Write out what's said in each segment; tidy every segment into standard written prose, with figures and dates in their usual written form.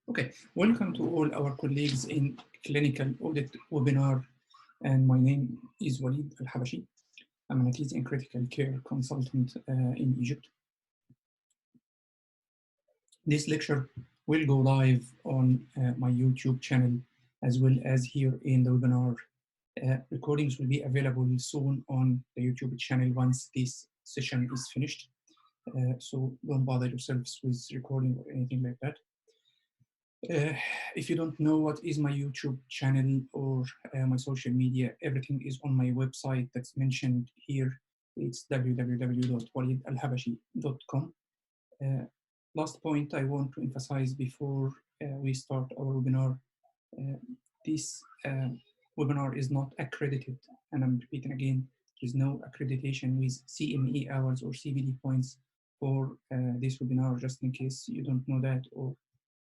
Okay, welcome to all our colleagues in clinical audit webinar. And my name is Walid Al-Habashi. I'm an anesthesia and critical care consultant in Egypt. This lecture will go live on my YouTube channel as well as here in the webinar. Recordings will be available soon on the YouTube channel once this session is finished. So don't bother yourselves with recording or anything like that. If you don't know what is my YouTube channel or my social media, everything is on my website that's mentioned here. It's www.walidalhabashi.com. Last point I want to emphasize before we start our webinar, this webinar is not accredited, and I'm repeating again, there's no accreditation with CME hours or CPD points for this webinar, just in case you don't know that or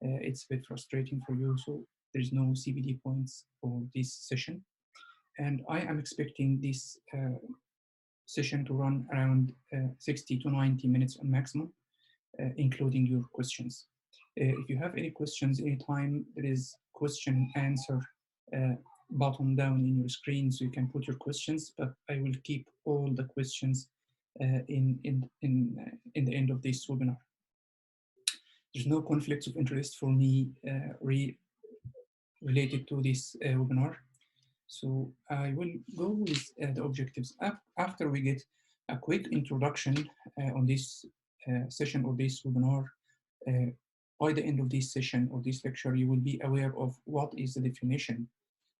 it's a bit frustrating for you. So there's no CPD points for this session. And I am expecting this session to run around 60 to 90 minutes on maximum, including your questions. If you have any questions anytime, there is question answer button down in your screen, so you can put your questions, but I will keep all the questions in the end of this webinar. There's no conflicts of interest for me related to this webinar. So I will go with the objectives. After we get a quick introduction on this session or this webinar, by the end of this session or this lecture, you will be aware of what is the definition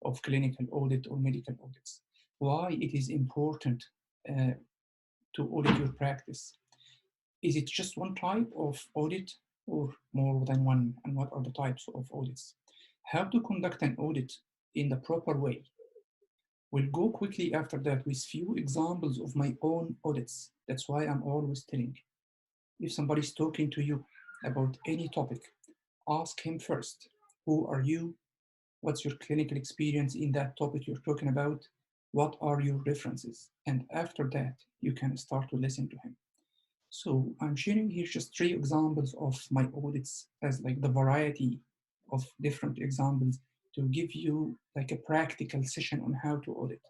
of clinical audit or medical audits, why it is important to audit your practice. Is it just one type of audit or more than one, and what are the types of audits? How to conduct an audit in the proper way. We'll go quickly after that with few examples of my own audits. That's why I'm always telling, if somebody's talking to you about any topic, ask him first, who are you? What's your clinical experience in that topic you're talking about? What are your references? And after that, you can start to listen to him. So I'm sharing here just 3 examples of my audits as like the variety of different examples to give you like a practical session on how to audit.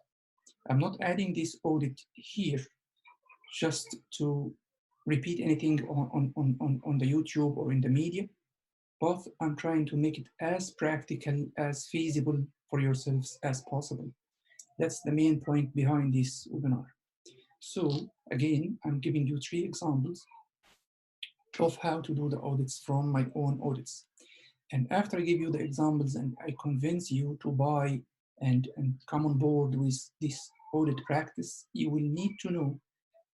I'm not adding this audit here just to repeat anything on the YouTube or in the media, but I'm trying to make it as practical, as feasible for yourselves as possible. That's the main point behind this webinar. So again, I'm giving you 3 examples of how to do the audits from my own audits. And after I give you the examples and I convince you to buy and come on board with this audit practice, you will need to know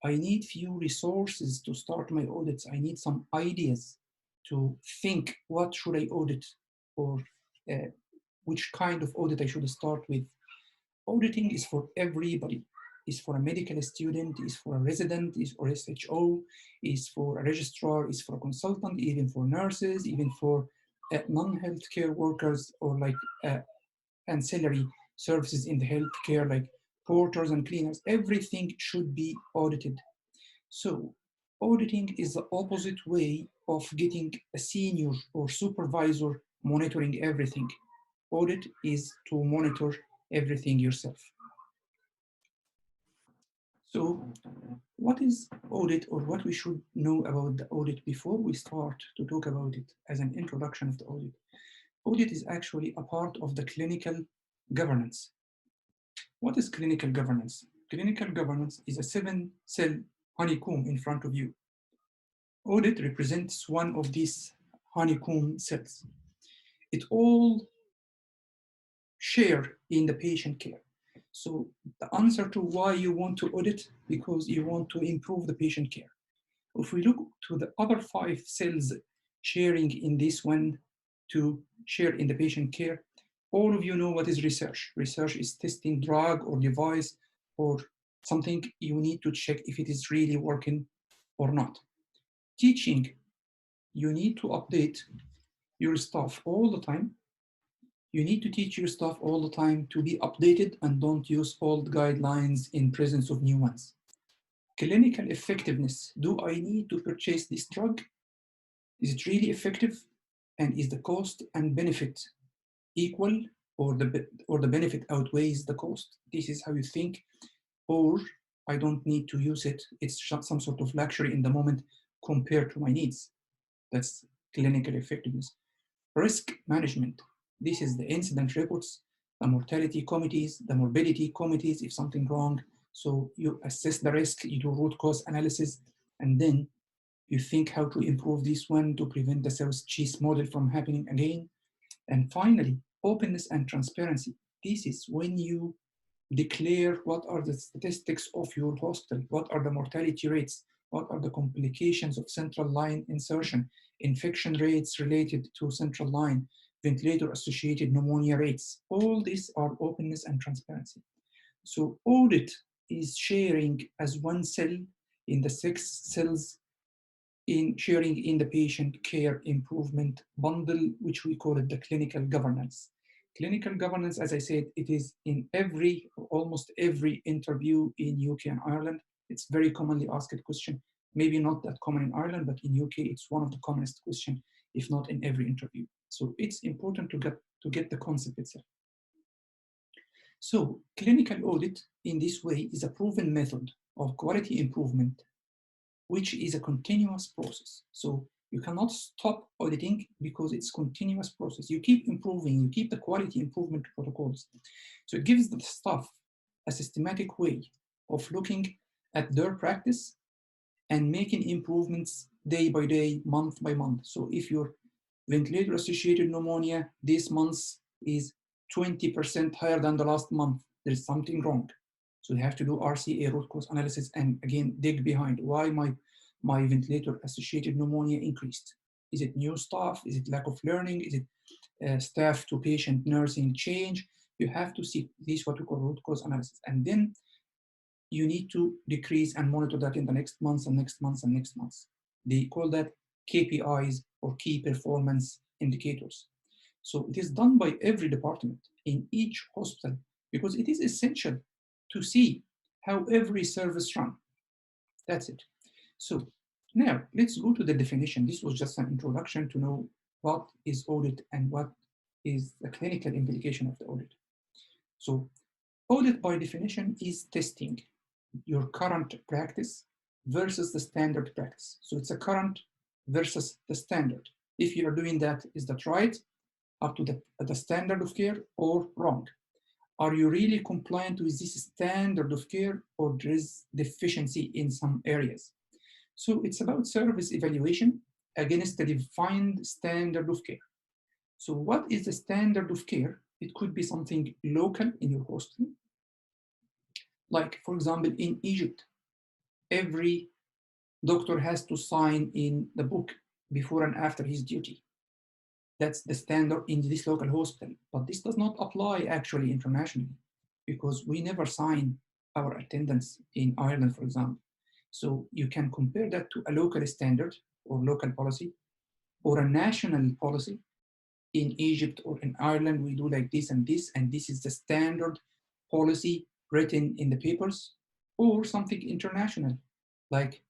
I need few resources to start my audits. I need some ideas to think what should I audit or which kind of audit I should start with. Auditing is for everybody. Is for a medical student, is for a resident, is for SHO, is for a registrar, is for a consultant, even for nurses, even for non-healthcare workers or like ancillary services in the healthcare like porters and cleaners. Everything should be audited. So auditing is the opposite way of getting a senior or supervisor monitoring everything. Audit is to monitor everything yourself. So what is audit, or what we should know about the audit before we start to talk about it as an introduction of the audit? Audit is actually a part of the clinical governance. What is clinical governance? Clinical governance is a 7-cell honeycomb in front of you. Audit represents one of these honeycomb cells. It all share in the patient care. So the answer to why you want to audit, because you want to improve the patient care. If we look to the other 5 cells sharing in this one to share in the patient care, all of you know what is research. Research is testing drug or device or something you need to check if it is really working or not. Teaching, you need to update your staff all the time. You need to teach your staff all the time to be updated and don't use old guidelines in presence of new ones. Clinical effectiveness. Do I need to purchase this drug? Is it really effective? And is the cost and benefit equal, or the benefit outweighs the cost? This is how you think. Or I don't need to use it. It's some sort of luxury in the moment compared to my needs. That's clinical effectiveness. Risk management. This is the incident reports, the mortality committees, the morbidity committees, if something wrong. So you assess the risk, you do root cause analysis, and then you think how to improve this one to prevent the South cheese model from happening again. And finally, openness and transparency. This is when you declare what are the statistics of your hospital, what are the mortality rates, what are the complications of central line insertion, infection rates related to central line, ventilator-associated pneumonia rates. All these are openness and transparency. So audit is sharing as one cell in the 6 cells in sharing in the patient care improvement bundle, which we call it the clinical governance. Clinical governance, as I said, it is in almost every interview in UK and Ireland. It's very commonly asked question. Maybe not that common in Ireland, but in UK, it's one of the commonest questions, if not in every interview. So it's important to get the concept itself. So clinical audit in this way is a proven method of quality improvement, which is a continuous process. So you cannot stop auditing because it's a continuous process. You keep improving, you keep the quality improvement protocols. So it gives the staff a systematic way of looking at their practice and making improvements day by day, month by month. So if your ventilator-associated pneumonia this month is 20% higher than the last month, there's something wrong. So you have to do RCA, root cause analysis, and again, dig behind why my ventilator-associated pneumonia increased. Is it new staff? Is it lack of learning? Is it staff to patient nursing change? You have to see this, what we call root cause analysis. And then you need to decrease and monitor that in the next months and next months and next months. They call that KPIs, or key performance indicators. So it is done by every department in each hospital because it is essential to see how every service runs. That's it. So now let's go to the definition. This was just an introduction to know what is audit and what is the clinical implication of the audit. So audit by definition is testing your current practice versus the standard practice. So it's a current versus the standard. If you're doing that, is that right? Up to the standard of care or wrong? Are you really compliant with this standard of care, or there is deficiency in some areas? So it's about service evaluation against the defined standard of care. So what is the standard of care? It could be something local in your hospital. Like, for example, in Egypt, every doctor has to sign in the book before and after his duty. That's the standard in this local hospital. But this does not apply actually internationally because we never sign our attendance in Ireland, for example. So you can compare that to a local standard or local policy or a national policy. In Egypt or in Ireland, we do like this, and this is the standard policy written in the papers, or something international, like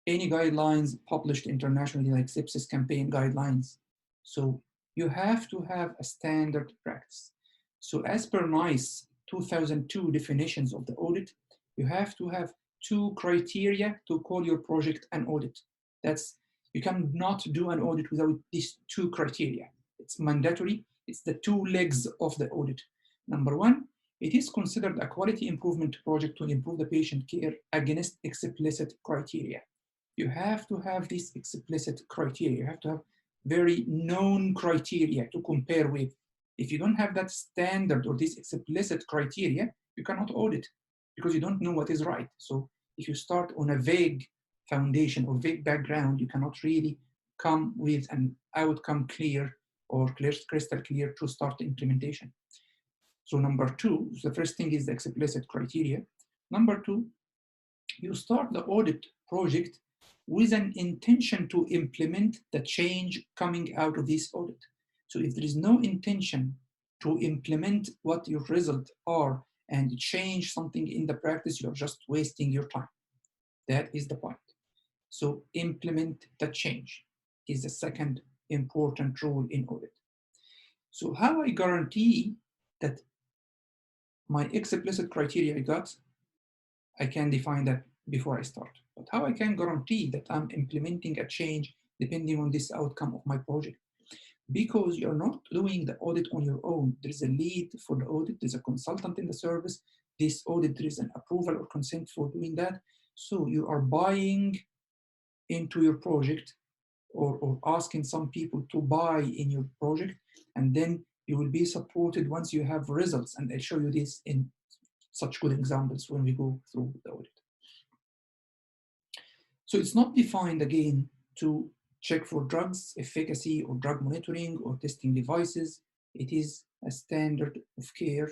any guidelines published internationally, like sepsis campaign guidelines. So you have to have a standard practice. So as per NICE 2002 definitions of the audit, you have to have 2 criteria to call your project an audit. You cannot do an audit without these 2 criteria. It's mandatory. It's the 2 legs of the audit. Number 1, it is considered a quality improvement project to improve the patient care against explicit criteria. You have to have this explicit criteria. You have to have very known criteria to compare with. If you don't have that standard or this explicit criteria, you cannot audit because you don't know what is right. So if you start on a vague foundation or vague background, you cannot really come with an outcome clear or crystal clear to start the implementation. So number 2, the first thing is the explicit criteria. Number 2, you start the audit project with an intention to implement the change coming out of this audit. So if there is no intention to implement what your results are and change something in the practice, you're just wasting your time. That is the point. So implement the change is the second important role in audit. So how I guarantee that my explicit criteria I got, I can define that before I start. But how I can guarantee that I'm implementing a change depending on this outcome of my project? Because you're not doing the audit on your own. There's a lead for the audit, there's a consultant in the service. This audit, there is an approval or consent for doing that. So you are buying into your project, or asking some people to buy in your project, and then you will be supported once you have results. And I'll show you this in such good examples when we go through the audit. So it's not defined again to check for drugs efficacy or drug monitoring or testing devices. It is a standard of care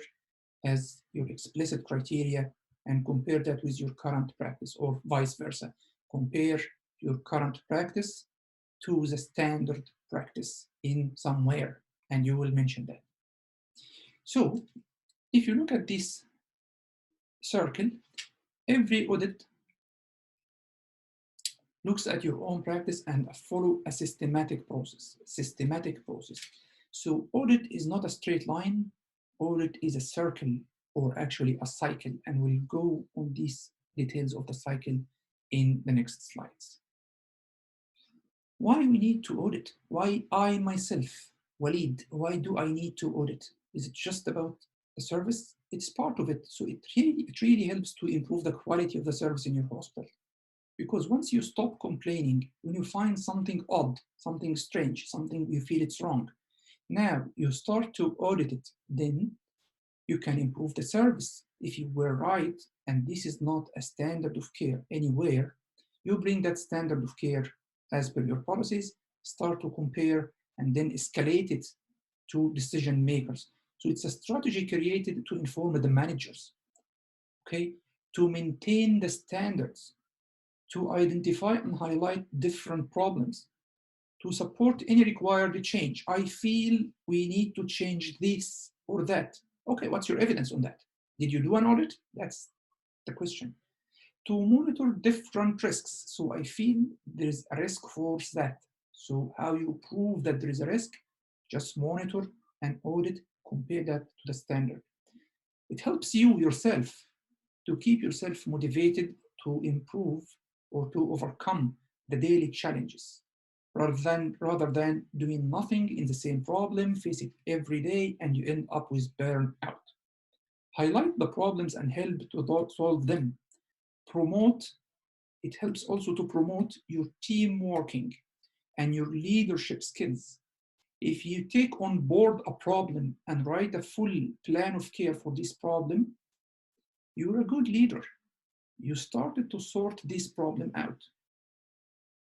as your explicit criteria, and compare that with your current practice, or vice versa. Compare your current practice to the standard practice in somewhere, and you will mention that. So if you look at this circle, every audit looks at your own practice and follow a systematic process. So audit is not a straight line. Audit is a circle, or actually a cycle, and we'll go on these details of the cycle in the next slides. Why we need to audit? Why I myself, Walid, why do I need to audit? Is it just about the service? It's part of it. So it really helps to improve the quality of the service in your hospital. Because once you stop complaining, when you find something odd, something strange, something you feel it's wrong, now you start to audit it, then you can improve the service. If you were right, and this is not a standard of care anywhere, you bring that standard of care as per your policies, start to compare, and then escalate it to decision makers. So it's a strategy created to inform the managers, okay, to maintain the standards, to identify and highlight different problems, to support any required change. I feel we need to change this or that. Okay, what's your evidence on that? Did you do an audit? That's the question. To monitor different risks. So I feel there is a risk for that. So how you prove that there is a risk? Just monitor and audit, compare that to the standard. It helps you yourself to keep yourself motivated to improve or to overcome the daily challenges, rather than doing nothing in the same problem, face it every day, and you end up with burnout. Highlight the problems and help to solve them. Promote, it helps also to promote your team working and your leadership skills. If you take on board a problem and write a full plan of care for this problem, you're a good leader. You started to sort this problem out.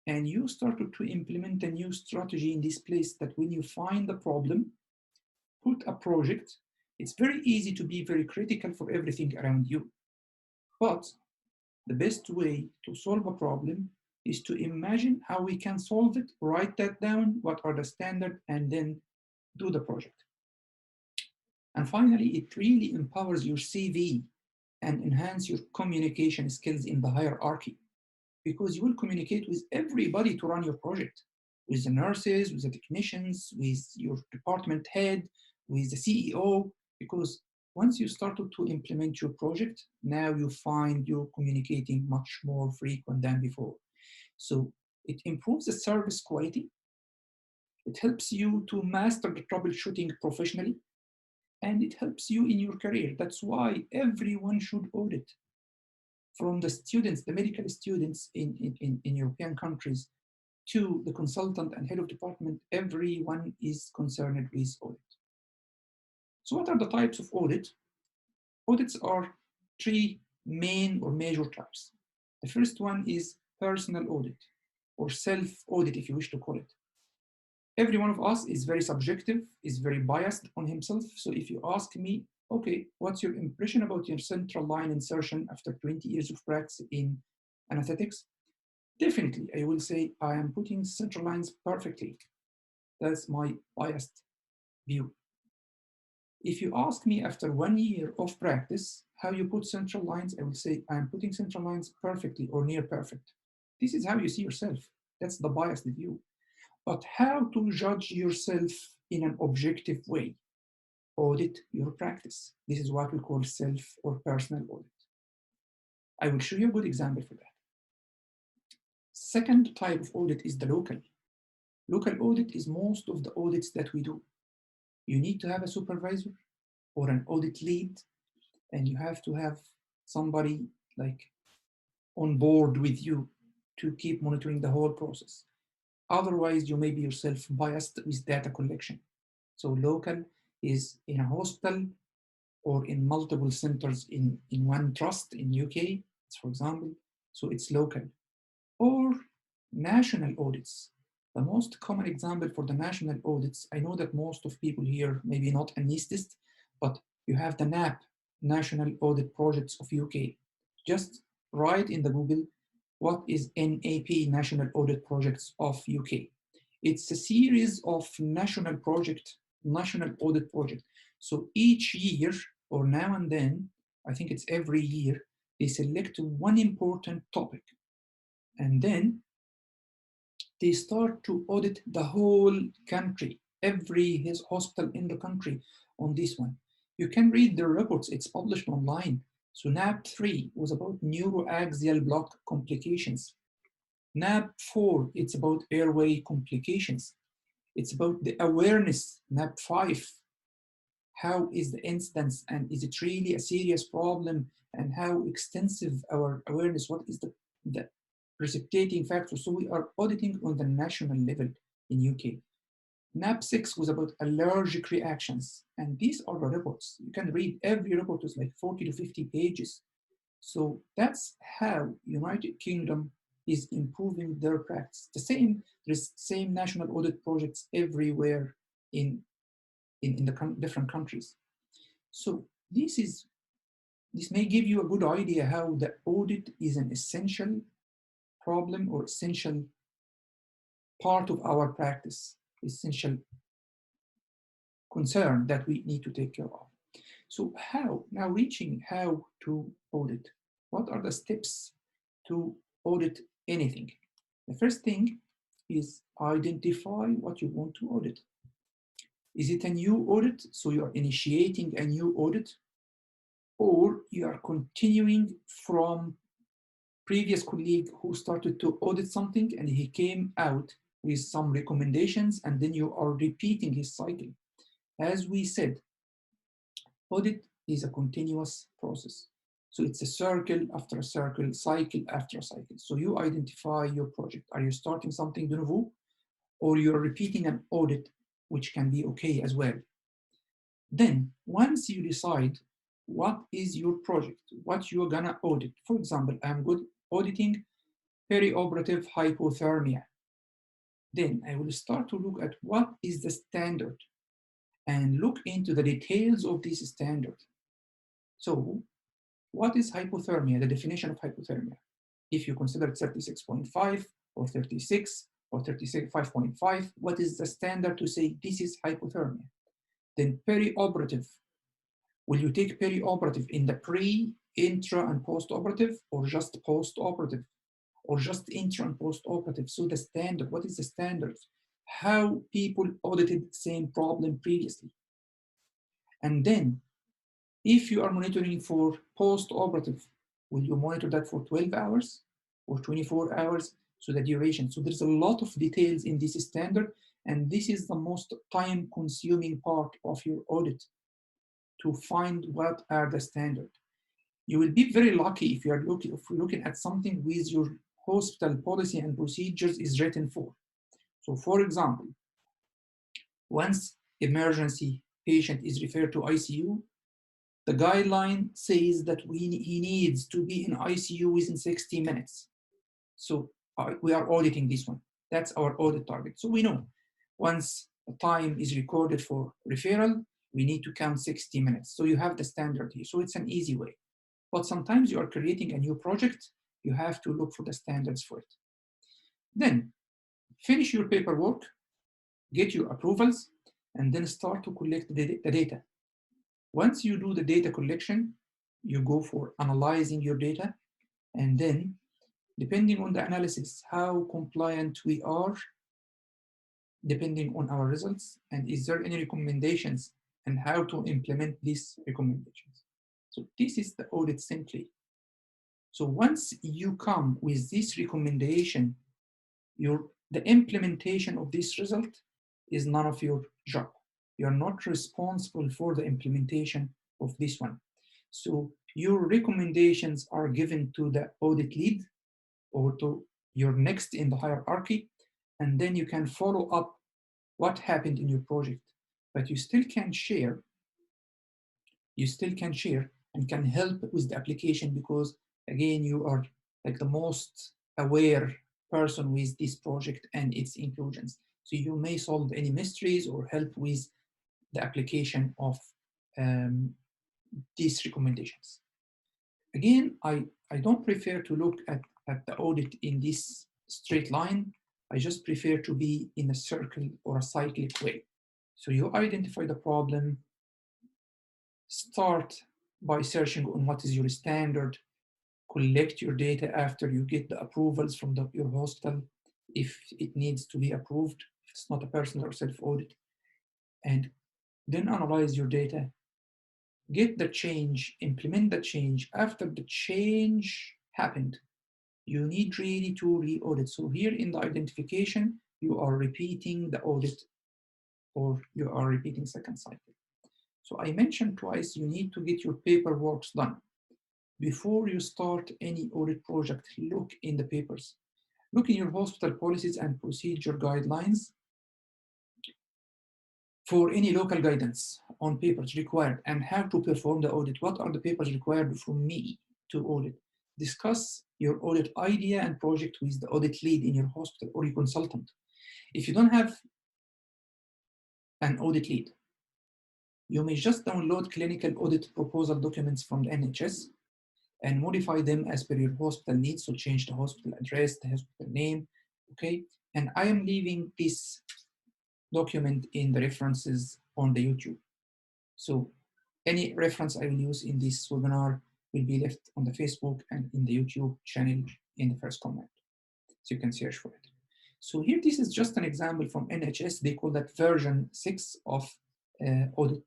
And you started to implement a new strategy in this place, that when you find the problem, put a project. It's very easy to be very critical for everything around you. But the best way to solve a problem is to imagine how we can solve it, write that down, what are the standards, and then do the project. And finally, it really empowers your CV and enhance your communication skills in the hierarchy, because you will communicate with everybody to run your project, with the nurses, with the technicians, with your department head, with the CEO, because once you started to implement your project, now you find you're communicating much more frequent than before. So it improves the service quality. It helps you to master the troubleshooting professionally, and it helps you in your career. That's why everyone should audit. From the students, the medical students in European countries, to the consultant and head of department, everyone is concerned with audit. So what are the types of audit? Audits are three main or major types. The first one is personal audit, or self-audit if you wish to call it. Every one of us is very subjective, is very biased on himself. So if you ask me, okay, what's your impression about your central line insertion after 20 years of practice in anesthetics? Definitely, I will say I am putting central lines perfectly. That's my biased view. If you ask me after 1 year of practice, how you put central lines, I will say I am putting central lines perfectly or near perfect. This is how you see yourself. That's the biased view. But how to judge yourself in an objective way? Audit your practice. This is what we call self or personal audit. I will show you a good example for that. Second type of audit is the local. Local audit is most of the audits that we do. You need to have a supervisor or an audit lead, and you have to have somebody like on board with you to keep monitoring the whole process. Otherwise, you may be yourself biased with data collection. So local is in a hospital or in multiple centers in one trust in UK, for example. So it's local. Or national audits. The most common example for the national audits, I know that most of people here maybe not anesthetists, but you have the NAP, National Audit Projects of UK. Just write in the Google, what is NAP, National Audit Projects of UK? It's a series of national audit project. So each year or now and then, I think it's every year, they select one important topic. And then they start to audit the whole country, every hospital in the country on this one. You can read the reports, it's published online. So NAP 3 was about neuroaxial block complications. NAP 4, it's about airway complications. It's about the awareness. NAP 5, how is the incidence and is it really a serious problem, and how extensive our awareness, what is the precipitating factor. So we are auditing on the national level in UK. NAP 6 was about allergic reactions, and these are the reports. You can read every report is like 40 to 50 pages. So that's how United Kingdom is improving their practice. There's same national audit projects everywhere in the different countries. So this may give you a good idea how the audit is an essential problem or essential part of our practice, essential concern that we need to take care of. So now reaching how to audit. What are the steps to audit anything? The first thing is identify what you want to audit. Is it a new audit? So you are initiating a new audit, or you are continuing from previous colleague who started to audit something and he came out with some recommendations and then you are repeating his cycle. As we said, audit is a continuous process. So it's a circle after a circle, cycle after a cycle. So you identify your project. Are you starting something de novo, or you're repeating an audit, which can be okay as well. Then once you decide what is your project, what you're gonna audit. For example, I'm good auditing perioperative hypothermia. Then I will start to look at what is the standard and look into the details of this standard. So what is hypothermia, the definition of hypothermia? If you consider 36.5 or 36 or 35.5, what is the standard to say this is hypothermia? Then perioperative. Will you take perioperative in the pre, intra, and post-operative, or just post-operative, or just intra and post-operative? So the standard, what is the standard? How people audited the same problem previously. And then, if you are monitoring for post-operative, will you monitor that for 12 hours or 24 hours? So the duration. So there's a lot of details in this standard, and this is the most time-consuming part of your audit, to find what are the standard. You will be very lucky if you're looking at something with your hospital policy and procedures is written for. So for example, once emergency patient is referred to ICU, the guideline says that he needs to be in ICU within 60 minutes. So we are auditing this one. That's our audit target. So we know once the time is recorded for referral, we need to count 60 minutes. So you have the standard here. So it's an easy way. But sometimes you are creating a new project, you have to look for the standards for it. Then finish your paperwork, get your approvals, and then start to collect the data. Once you do the data collection, you go for analyzing your data, and then depending on the analysis, how compliant we are, depending on our results? And is there any recommendations and how to implement these recommendations? So this is the audit simply. So once you come with this recommendation, the implementation of this result is none of your job. You're not responsible for the implementation of this one. So your recommendations are given to the audit lead or to your next in the hierarchy, and then you can follow up what happened in your project. But you still can share and can help with the application, because again, you are like the most aware person with this project and its inclusions. So you may solve any mysteries or help with the application of these recommendations. Again, I don't prefer to look at the audit in this straight line. I just prefer to be in a circle or a cyclic way. So you identify the problem, start by searching on what is your standard, collect your data after you get the approvals from your hospital, if it needs to be approved, if it's not a personal or self-audit, and then analyze your data, get the change, implement the change. After the change happened, you need really to re-audit. So here in the identification, you are repeating the audit, or you are repeating second cycle. So I mentioned twice, you need to get your paperwork done. Before you start any audit project, look in the papers. Look in your hospital policies and procedure guidelines for any local guidance on papers required and how to perform the audit. What are the papers required from me to audit? Discuss your audit idea and project with the audit lead in your hospital or your consultant. If you don't have an audit lead, you may just download clinical audit proposal documents from the NHS and modify them as per your hospital needs. So change the hospital address, the hospital name, okay? And I am leaving this document in the references on the YouTube. So any reference I will use in this webinar will be left on the Facebook and in the YouTube channel in the first comment. So you can search for it. So here, this is just an example from NHS. They call that version 6 of audit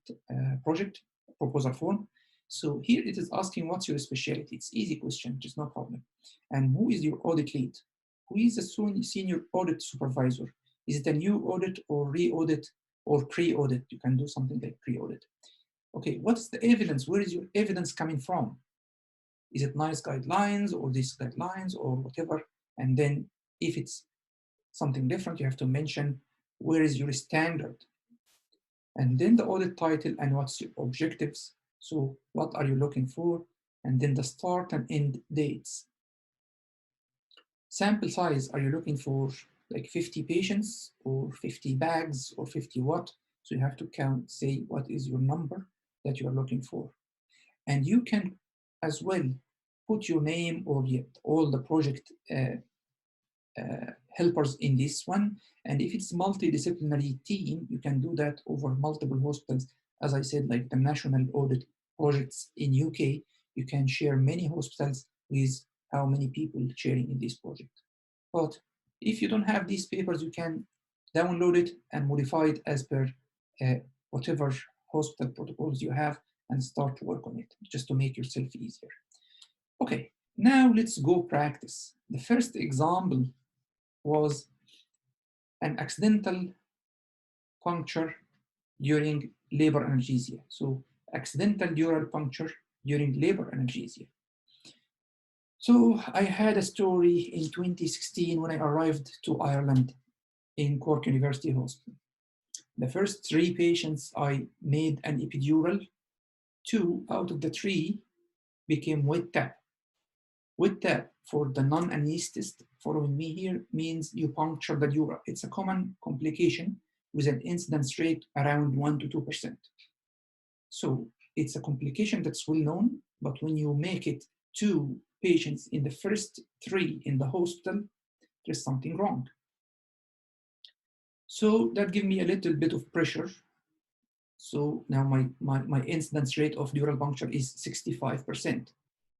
project proposal form. So here it is asking what's your specialty. It's easy question, just no problem. And who is your audit lead? Who is the senior audit supervisor? Is it a new audit or re-audit or pre-audit? You can do something like pre-audit. Okay, what's the evidence? Where is your evidence coming from? Is it NICE guidelines or these guidelines or whatever? And then if it's something different, you have to mention where is your standard? And then the audit title and what's your objectives. So what are you looking for? And then the start and end dates. Sample size, are you looking for like 50 patients or 50 bags or 50 what? So you have to count, say what is your number that you are looking for. And you can as well put your name or all the project helpers in this one. And if it's multidisciplinary team, you can do that over multiple hospitals. As I said, like the national audit projects in UK, you can share many hospitals with how many people sharing in this project. But if you don't have these papers, you can download it and modify it as per whatever hospital protocols you have and start to work on it, just to make yourself easier. Okay, now let's go practice. The first example was an accidental puncture during labor analgesia. So accidental dural puncture during labor analgesia. So I had a story in 2016 when I arrived to Ireland in Cork University Hospital. The first 3 patients I made an epidural. 2 out of the 3 became wet tap. Wet tap, for the non-anesthetist following me here, means you puncture the dura. It's a common complication with an incidence rate around 1 to 2%. So it's a complication that's well known, but when you make it 2 patients in the first 3 in the hospital, there's something wrong. So that gave me a little bit of pressure. So now my incidence rate of dural puncture is 65%.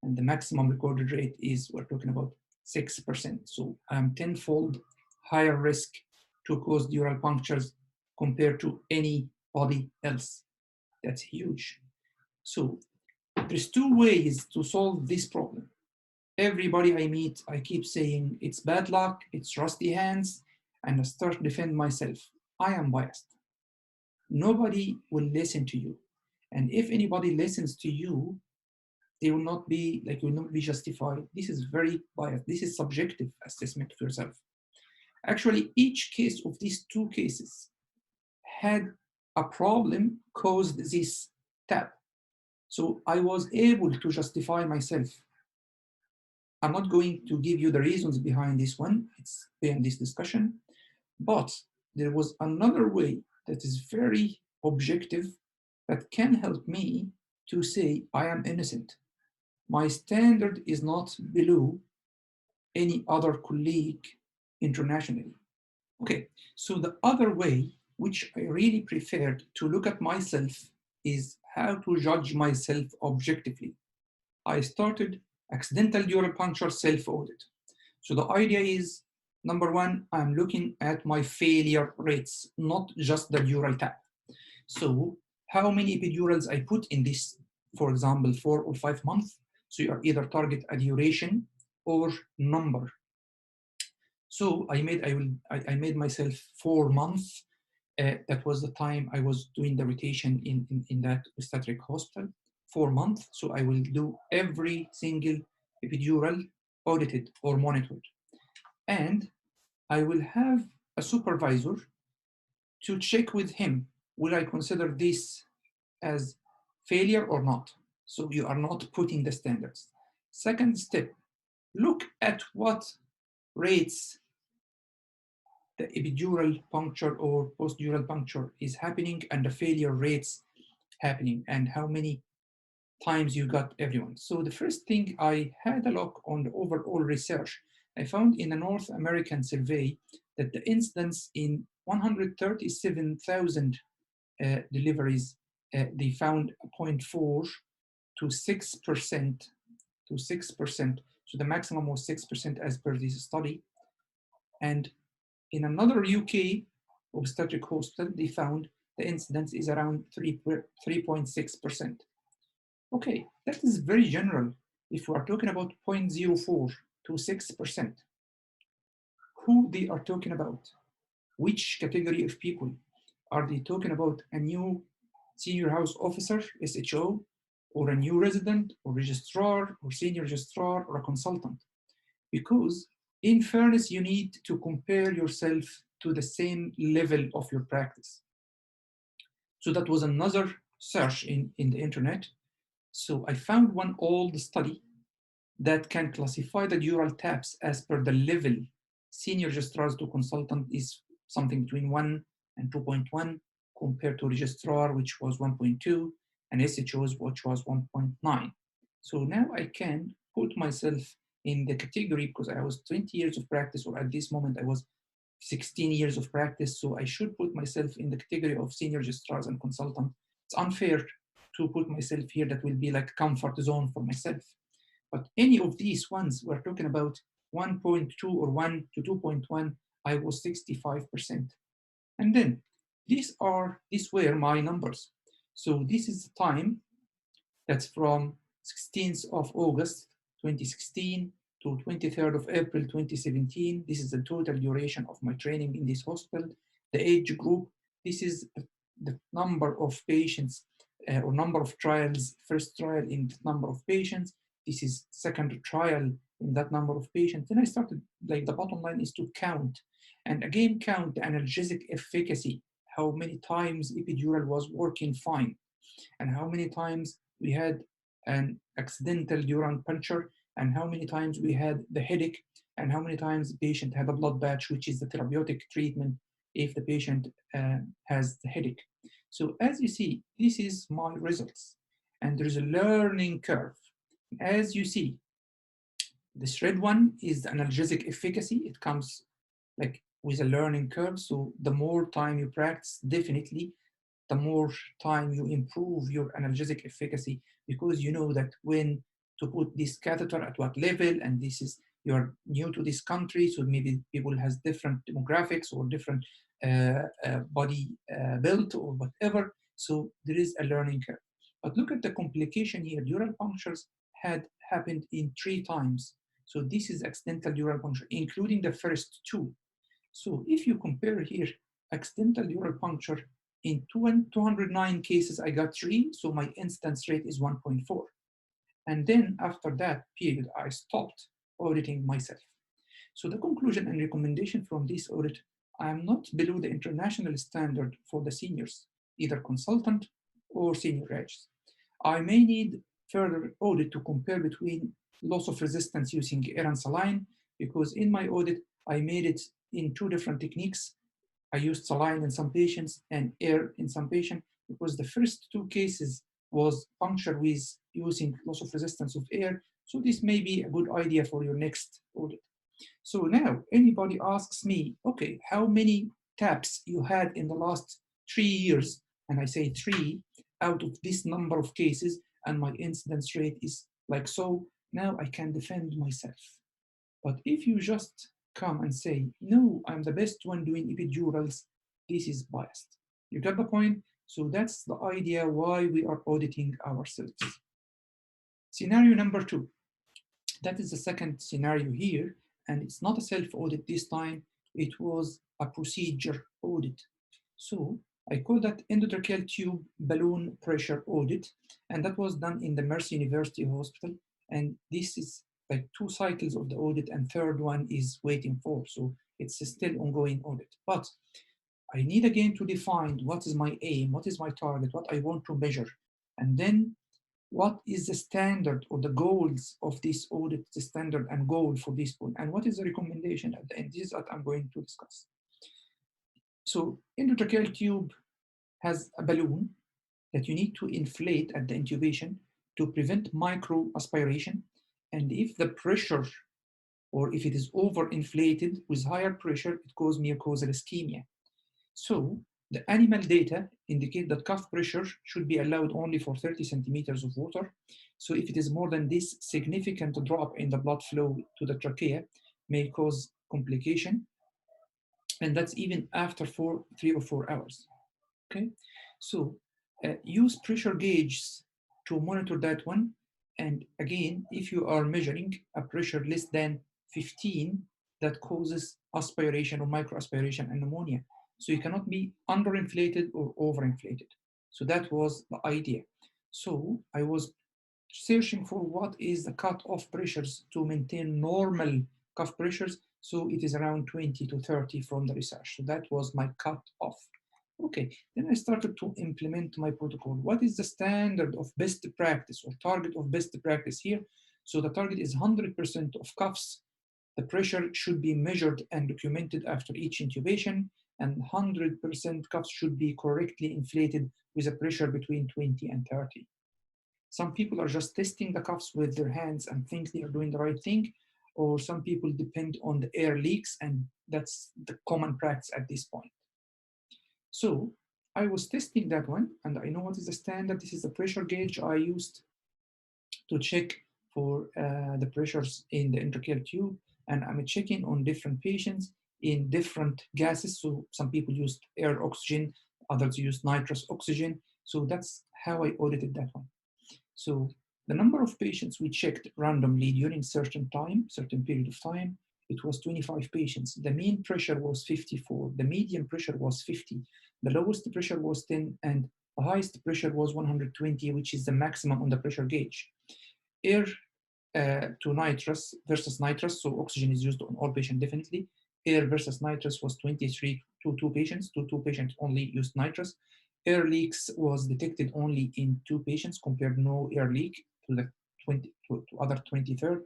And the maximum recorded rate is, we're talking about 6%. So I'm tenfold higher risk to cause dural punctures compared to anybody else. That's huge. So there's two ways to solve this problem. Everybody I meet, I keep saying it's bad luck, it's rusty hands, and I start to defend myself. I am biased. Nobody will listen to you. And if anybody listens to you, they will not be like will not be justified. This is very biased. This is subjective assessment of yourself. Actually, each case of these two cases had a problem caused this tap. So I was able to justify myself. I'm not going to give you the reasons behind this one. It's behind this discussion. But there was another way that is very objective that can help me to say I am innocent. My standard is not below any other colleague internationally. Okay, so the other way, which I really preferred to look at myself, is how to judge myself objectively. I started accidental dural puncture self-audit. So the idea is, number one, I'm looking at my failure rates, not just the dural tap. So how many epidurals I put in this, for example, 4 or 5 months. So you are either target a duration or number. So I made myself 4 months. That was the time I was doing the rotation in that obstetric hospital, 4 months. So I will do every single epidural audited or monitored. And I will have a supervisor to check with him, will I consider this as failure or not? So you are not putting the standards. Second step, look at what rates the epidural puncture or postdural puncture is happening and the failure rates happening and how many times you got everyone. So the first thing, I had a look on the overall research. I found in a North American survey that the incidence in 137,000 deliveries, they found 0.4 to 6% to 6%. So the maximum was 6% as per this study. And in another UK obstetric hospital, they found the incidence is around 3.6%. Okay, that is very general. If we are talking about 0.04 to 6%, who they are talking about? Which category of people? Are they talking about a new senior house officer, SHO, or a new resident, or registrar, or senior registrar, or a consultant? Because in fairness, you need to compare yourself to the same level of your practice. So that was another search in the internet. So I found one old study that can classify the dural taps as per the level. Senior registrars to consultant is something between 1 and 2.1 compared to registrar, which was 1.2, and SHOs, which was 1.9. So now I can put myself in the category because I was 20 years of practice, or at this moment I was 16 years of practice. So I should put myself in the category of senior registrars and consultant. It's unfair to put myself here. That will be like comfort zone for myself. But any of these ones, we're talking about 1.2 or 1 to 2.1, I was 65%. And then these were my numbers. So this is the time that's from 16th of August 2016 to 23rd of April 2017. This is the total duration of my training in this hospital. The age group, this is the number of patients or number of trials, first trial in the number of patients. This is second trial in that number of patients. Then I started, like the bottom line is to count. And again, count the analgesic efficacy, how many times epidural was working fine, and how many times we had an accidental dural puncture, and how many times we had the headache, and how many times the patient had a blood batch, which is the therapeutic treatment if the patient has the headache. So as you see, this is my results. And there is a learning curve. As you see, this red one is the analgesic efficacy. It comes like with a learning curve. So the more time you practice, definitely, the more time you improve your analgesic efficacy, because you know that when to put this catheter at what level, and this is you're new to this country, so maybe people has different demographics or different body build or whatever. So there is a learning curve. But look at the complication here. Dural punctures had happened in 3 times. So this is accidental dural puncture, including the first 2. So if you compare here, accidental dural puncture, in 209 cases, I got 3, so my incidence rate is 1.4. And then after that period, I stopped auditing myself. So the conclusion and recommendation from this audit, I am not below the international standard for the seniors, either consultant or senior regs. I may need further audit to compare between loss of resistance using air and saline, because in my audit, I made it in 2 different techniques. I used saline in some patients and air in some patients, because the first 2 cases was puncture with using loss of resistance of air. So this may be a good idea for your next audit. So now anybody asks me, okay, how many taps you had in the last 3 years? And I say 3 out of this number of cases, and my incidence rate is like so. Now I can defend myself. But if you just come and say, no, I'm the best one doing epidurals, this is biased. You get the point? So that's the idea why we are auditing ourselves. Scenario number 2. That is the second scenario here, and it's not a self-audit this time, it was a procedure audit. So I call that endotracheal tube balloon pressure audit, and that was done in the Mercy University Hospital, and this is like 2 cycles of the audit, and third one is waiting for, so it's still ongoing audit. But I need again to define what is my aim, what is my target, what I want to measure, and then what is the standard or the goals of this audit, the standard and goal for this one, and what is the recommendation at the end. This is what I'm going to discuss. So endotracheal tube has a balloon that you need to inflate at the intubation to prevent micro aspiration, and if the pressure or if it is overinflated with higher pressure, it causes mucosal ischemia. So the animal data indicate that cuff pressure should be allowed only for 30 centimeters of water. So if it is more than this, significant drop in the blood flow to the trachea may cause complication. And that's even after 3 or 4 hours. Okay, so use pressure gauges to monitor that one. And again, if you are measuring a pressure less than 15, that causes aspiration or microaspiration and pneumonia. So you cannot be underinflated or overinflated. So that was the idea. So I was searching for what is the cut-off pressures to maintain normal cuff pressures. So it is around 20 to 30 from the research. So that was my cut-off. Okay, then I started to implement my protocol. What is the standard of best practice or target of best practice here? So the target is 100% of cuffs. The pressure should be measured and documented after each intubation, and 100% cuffs should be correctly inflated with a pressure between 20 and 30. Some people are just testing the cuffs with their hands and think they are doing the right thing, or some people depend on the air leaks, and that's the common practice at this point. So I was testing that one, and I know what is the standard. This is the pressure gauge I used to check for the pressures in the endotracheal tube, and I'm checking on different patients in different gases. So some people used air oxygen, others used nitrous oxygen. So that's how I audited that one. So the number of patients we checked randomly during certain period of time, it was 25 patients. The mean pressure was 54. The median pressure was 50. The lowest pressure was 10, and the highest pressure was 120, which is the maximum on the pressure gauge. Air to nitrous versus nitrous, so oxygen is used on all patients definitely. Air versus nitrous was 23 to 2 patients. To 2 patients only used nitrous. Air leaks was detected only in 2 patients compared no air leak to the other 23rd.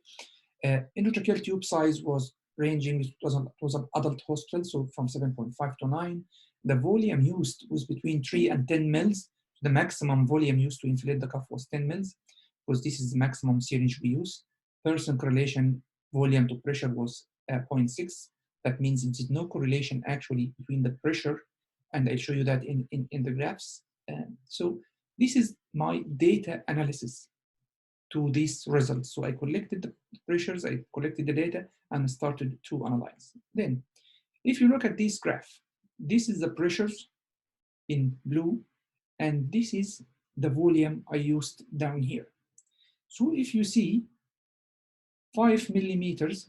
Endotracheal tube size was ranging, it was an adult hospital, so from 7.5 to 9. The volume used was between 3 and 10 mils. The maximum volume used to inflate the cuff was 10 mils, because this is the maximum syringe we use. Person correlation volume to pressure was 0.6. That means there's no correlation actually between the pressure, and I'll show you that in the graphs. So this is my data analysis to these results. So I collected the pressures, I collected the data, and started to analyze. Then, if you look at this graph, this is the pressures in blue, and this is the volume I used down here. So if you see 5 milliliters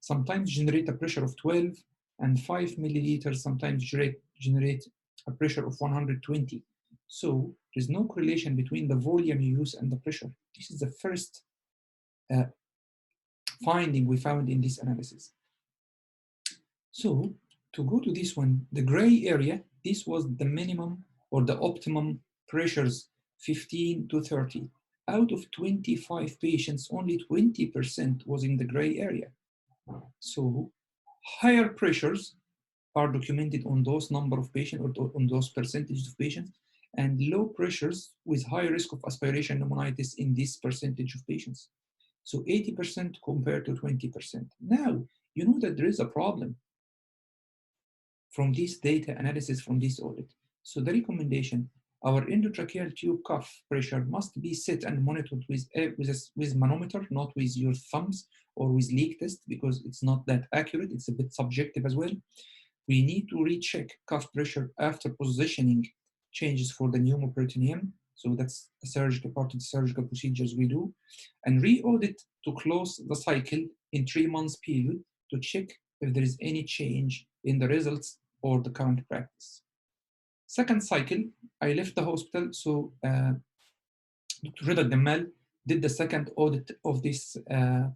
sometimes generate a pressure of 12, and 5 milliliters sometimes generate a pressure of 120. So there's no correlation between the volume you use and the pressure. This is the first finding we found in this analysis. So to go to this one, the gray area, this was the minimum or the optimum pressures, 15 to 30. Out of 25 patients, only 20% was in the gray area. So higher pressures are documented on those number of patients or on those percentages of patients, and low pressures with high risk of aspiration pneumonitis in this percentage of patients. So 80% compared to 20%. Now, you know that there is a problem from this data analysis from this audit. So the recommendation, our endotracheal tube cuff pressure must be set and monitored with manometer, not with your thumbs or with leak test, because it's not that accurate. It's a bit subjective as well. We need to recheck cuff pressure after positioning changes for the pneumoperitoneum. So that's a surgical part of the surgical procedures we do. And re-audit to close the cycle in 3 months period to check if there is any change in the results or the current practice. Second cycle, I left the hospital, so Dr. Rida Gamal did the second audit of this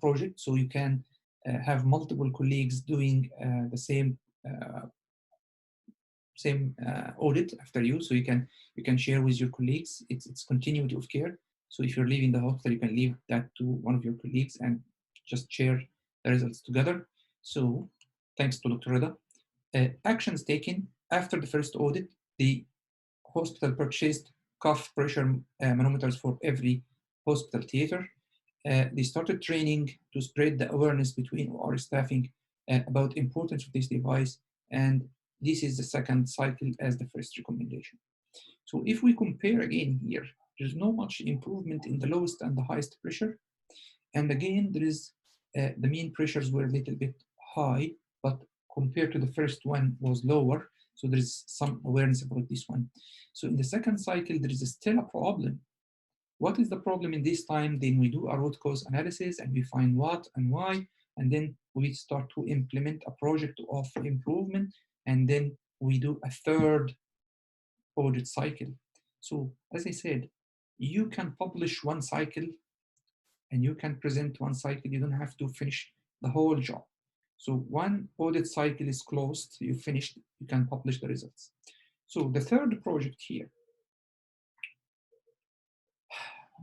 project, so you can have multiple colleagues doing the same audit after you, so you can share with your colleagues. It's continuity of care. So if you're leaving the hospital, you can leave that to one of your colleagues and just share the results together. So thanks to Dr. Rida. Actions taken after the first audit, the hospital purchased cuff pressure manometers for every hospital theater. They started training to spread the awareness between our staffing about importance of this device, and this is the second cycle as the first recommendation. So if we compare again here, there's no much improvement in the lowest and the highest pressure. And again, there is the mean pressures were a little bit high, but compared to the first one was lower. So there is some awareness about this one. So in the second cycle, there is still a problem. What is the problem in this time? Then we do a root cause analysis and we find what and why, and then we start to implement a project of improvement, and then we do a third audit cycle. So as I said, you can publish one cycle and you can present one cycle. You don't have to finish the whole job. So one audit cycle is closed, you finished, you can publish the results. So the third project here,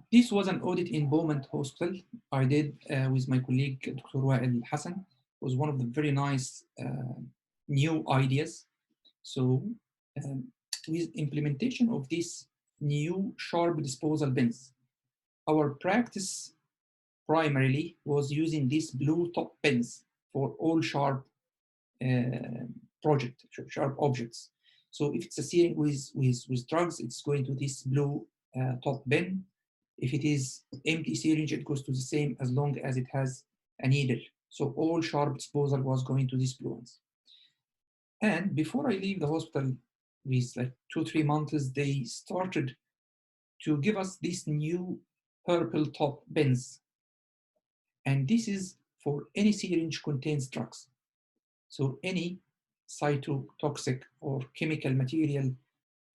this was an audit in Beaumont Hospital I did with my colleague, Dr. Wael Hassan. It was one of the very nice new ideas. So with implementation of this new sharp disposal bins, our practice primarily was using these blue top pens for all sharp sharp objects. So if it's a sealing with drugs, it's going to this blue top bin. If it is empty syringe, it goes to the same as long as it has a needle. So all sharp disposal was going to these blue ones. And before I leave the hospital with like 2-3 months, they started to give us these new purple top bins. And this is for any syringe contains drugs. So any cytotoxic or chemical material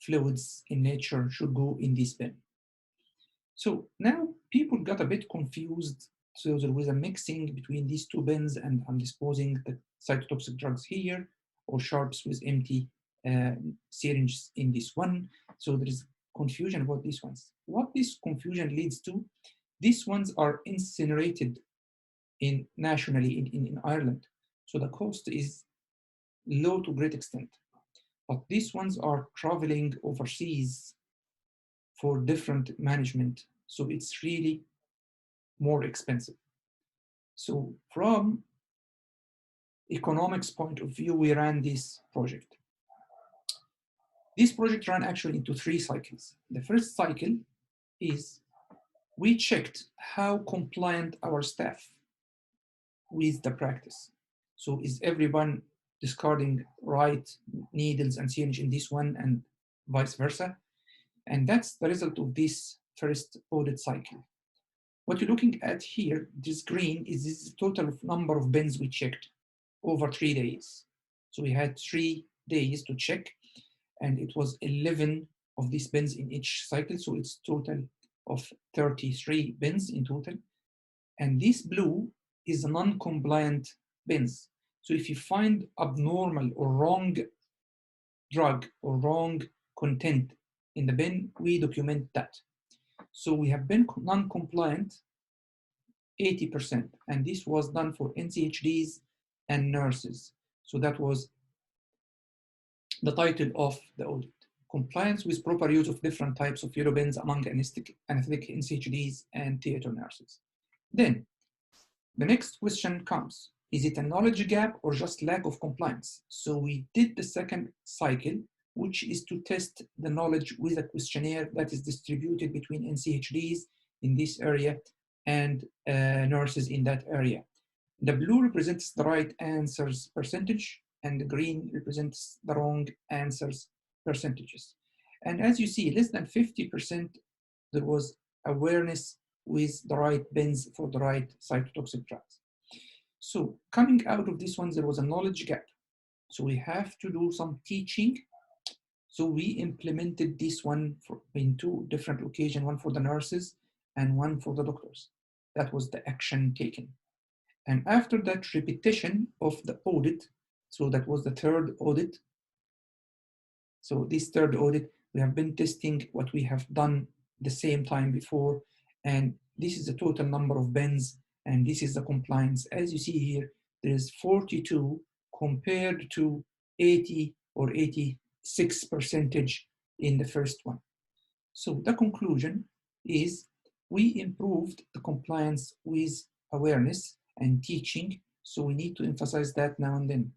fluids in nature should go in this bin. So now people got a bit confused. So there was a mixing between these two bins, and I'm disposing the cytotoxic drugs here, or sharps with empty syringes in this one. So there is confusion about these ones. What this confusion leads to, these ones are incinerated nationally in Ireland. So the cost is low to great extent. But these ones are traveling overseas for different management. So it's really more expensive. So from economics point of view, we ran this project. This project ran actually into 3 cycles. The first cycle is we checked how compliant our staff with the practice. So is everyone discarding right needles and syringe in this one and vice versa? And that's the result of this first audit cycle. What you're looking at here, this green, is this total number of bins we checked over 3 days. So we had 3 days to check, and it was 11 of these bins in each cycle. So it's total of 33 bins in total. And this blue is non-compliant bins. So if you find abnormal or wrong drug or wrong content in the bin, we document that. So we have been non-compliant 80%, and this was done for NCHDs and nurses. So that was the title of the audit. Compliance with proper use of different types of yellow bins among anesthetic NCHDs and theater nurses. Then the next question comes, is it a knowledge gap or just lack of compliance? So we did the second cycle, which is to test the knowledge with a questionnaire that is distributed between NCHDs in this area and nurses in that area. The blue represents the right answers percentage, and the green represents the wrong answers percentages. And as you see, less than 50% there was awareness with the right bins for the right cytotoxic drugs. So coming out of this one, there was a knowledge gap. So we have to do some teaching. So we implemented this one in 2 different occasions, one for the nurses and one for the doctors. That was the action taken. And after that repetition of the audit, so that was the third audit. So this third audit, we have been testing what we have done the same time before. And this is the total number of bins, and this is the compliance. As you see here, there is 42 compared to 80 or 86% in the first one. So the conclusion is we improved the compliance with awareness and teaching. So we need to emphasize that now and then.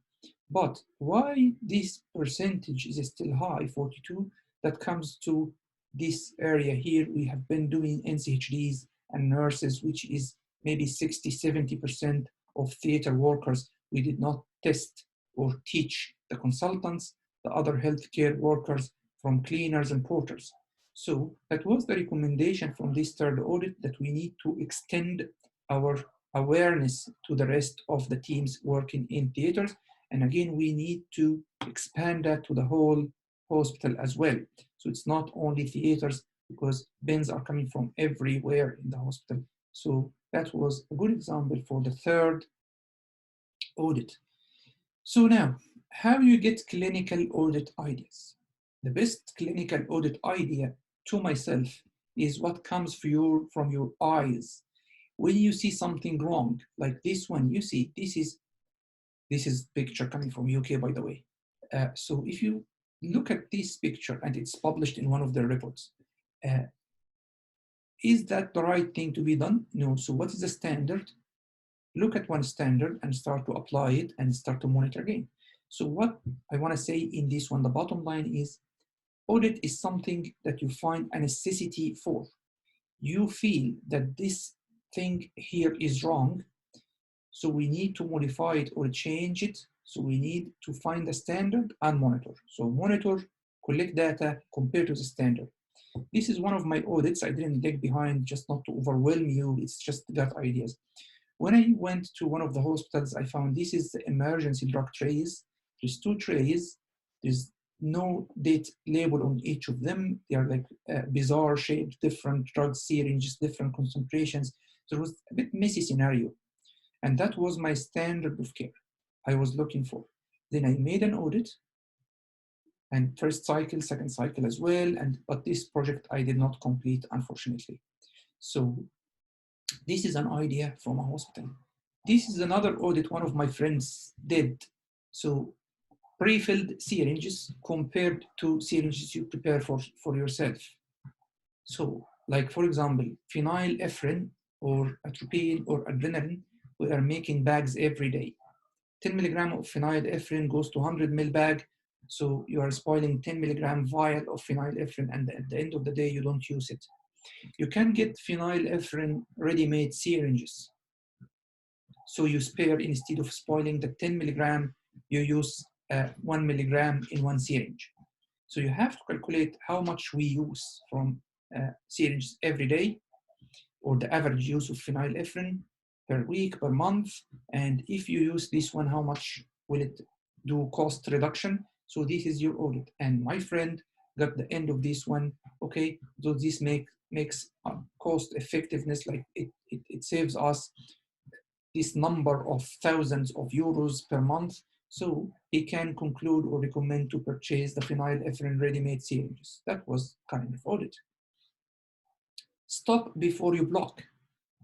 But why this percentage is still high, 42, that comes to this area here. We have been doing NCHDs and nurses, which is maybe 60, 70% of theater workers. We did not test or teach the consultants, the other healthcare workers, from cleaners and porters. So that was the recommendation from this third audit, that we need to extend our awareness to the rest of the teams working in theaters. And again, we need to expand that to the whole hospital as well. So it's not only theaters, because bins are coming from everywhere in the hospital. So that was a good example for the third audit. So now, how you get clinical audit ideas? The best clinical audit idea to myself is what comes from your eyes. When you see something wrong, like this one, you see, this is picture coming from UK, by the way. So if you look at this picture, and it's published in one of their reports, is that the right thing to be done? No. So what is the standard? Look at one standard and start to apply it and start to monitor again. So what I want to say in this one, the bottom line is, audit is something that you find a necessity for. You feel that this thing here is wrong, so we need to modify it or change it. So we need to find the standard and monitor. So monitor, collect data, compare to the standard. This is one of my audits. I didn't dig behind just not to overwhelm you. It's just got ideas. When I went to one of the hospitals, I found this is the emergency drug trays. There's 2 trays. There's no date label on each of them. They are like bizarre shaped, different drug syringes, different concentrations. There was a bit messy scenario. And that was my standard of care I was looking for. Then I made an audit, and first cycle, second cycle as well. But this project I did not complete, unfortunately. So this is an idea from a hospital. This is another audit one of my friends did. So pre-filled syringes compared to syringes you prepare for yourself. So like, for example, phenylephrine or atropine or adrenaline, we are making bags every day. 10 milligram of phenylephrine goes to 100 ml bag. So you are spoiling 10 milligram vial of phenylephrine, and at the end of the day, you don't use it. You can get phenylephrine ready-made syringes. So you spare, instead of spoiling the 10 milligram, you use 1 milligram in one syringe. So you have to calculate how much we use from syringes every day, or the average use of phenylephrine per week, per month. And if you use this one, how much will it do cost reduction? So this is your audit. And my friend got the end of this one. Okay, so this makes cost effectiveness, like it saves us this number of thousands of euros per month. So he can conclude or recommend to purchase the phenylephrine ready-made syringes. That was kind of audit. Stop before you block.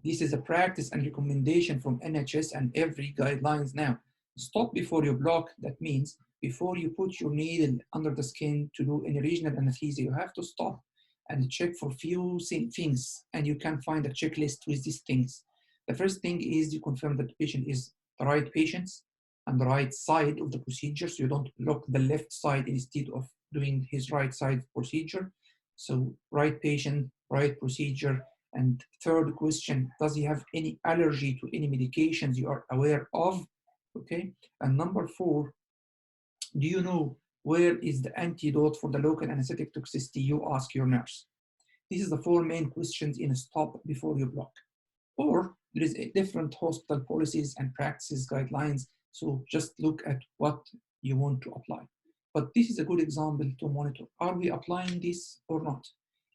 This is a practice and recommendation from NHS and every guidelines now. Stop before you block. That means before you put your needle under the skin to do any regional anesthesia, you have to stop and check for few things, and you can find a checklist with these things. The first thing is you confirm that the patient is the right patient and the right side of the procedure, so you don't block the left side instead of doing his right side procedure. So right patient, right procedure. And third question, does he have any allergy to any medications you are aware of? Okay. And number 4, do you know where is the antidote for the local anesthetic toxicity? You ask your nurse. This is the 4 main questions in a stop before you block. Or there is a different hospital policies and practices guidelines. So just look at what you want to apply. But this is a good example to monitor. Are we applying this or not?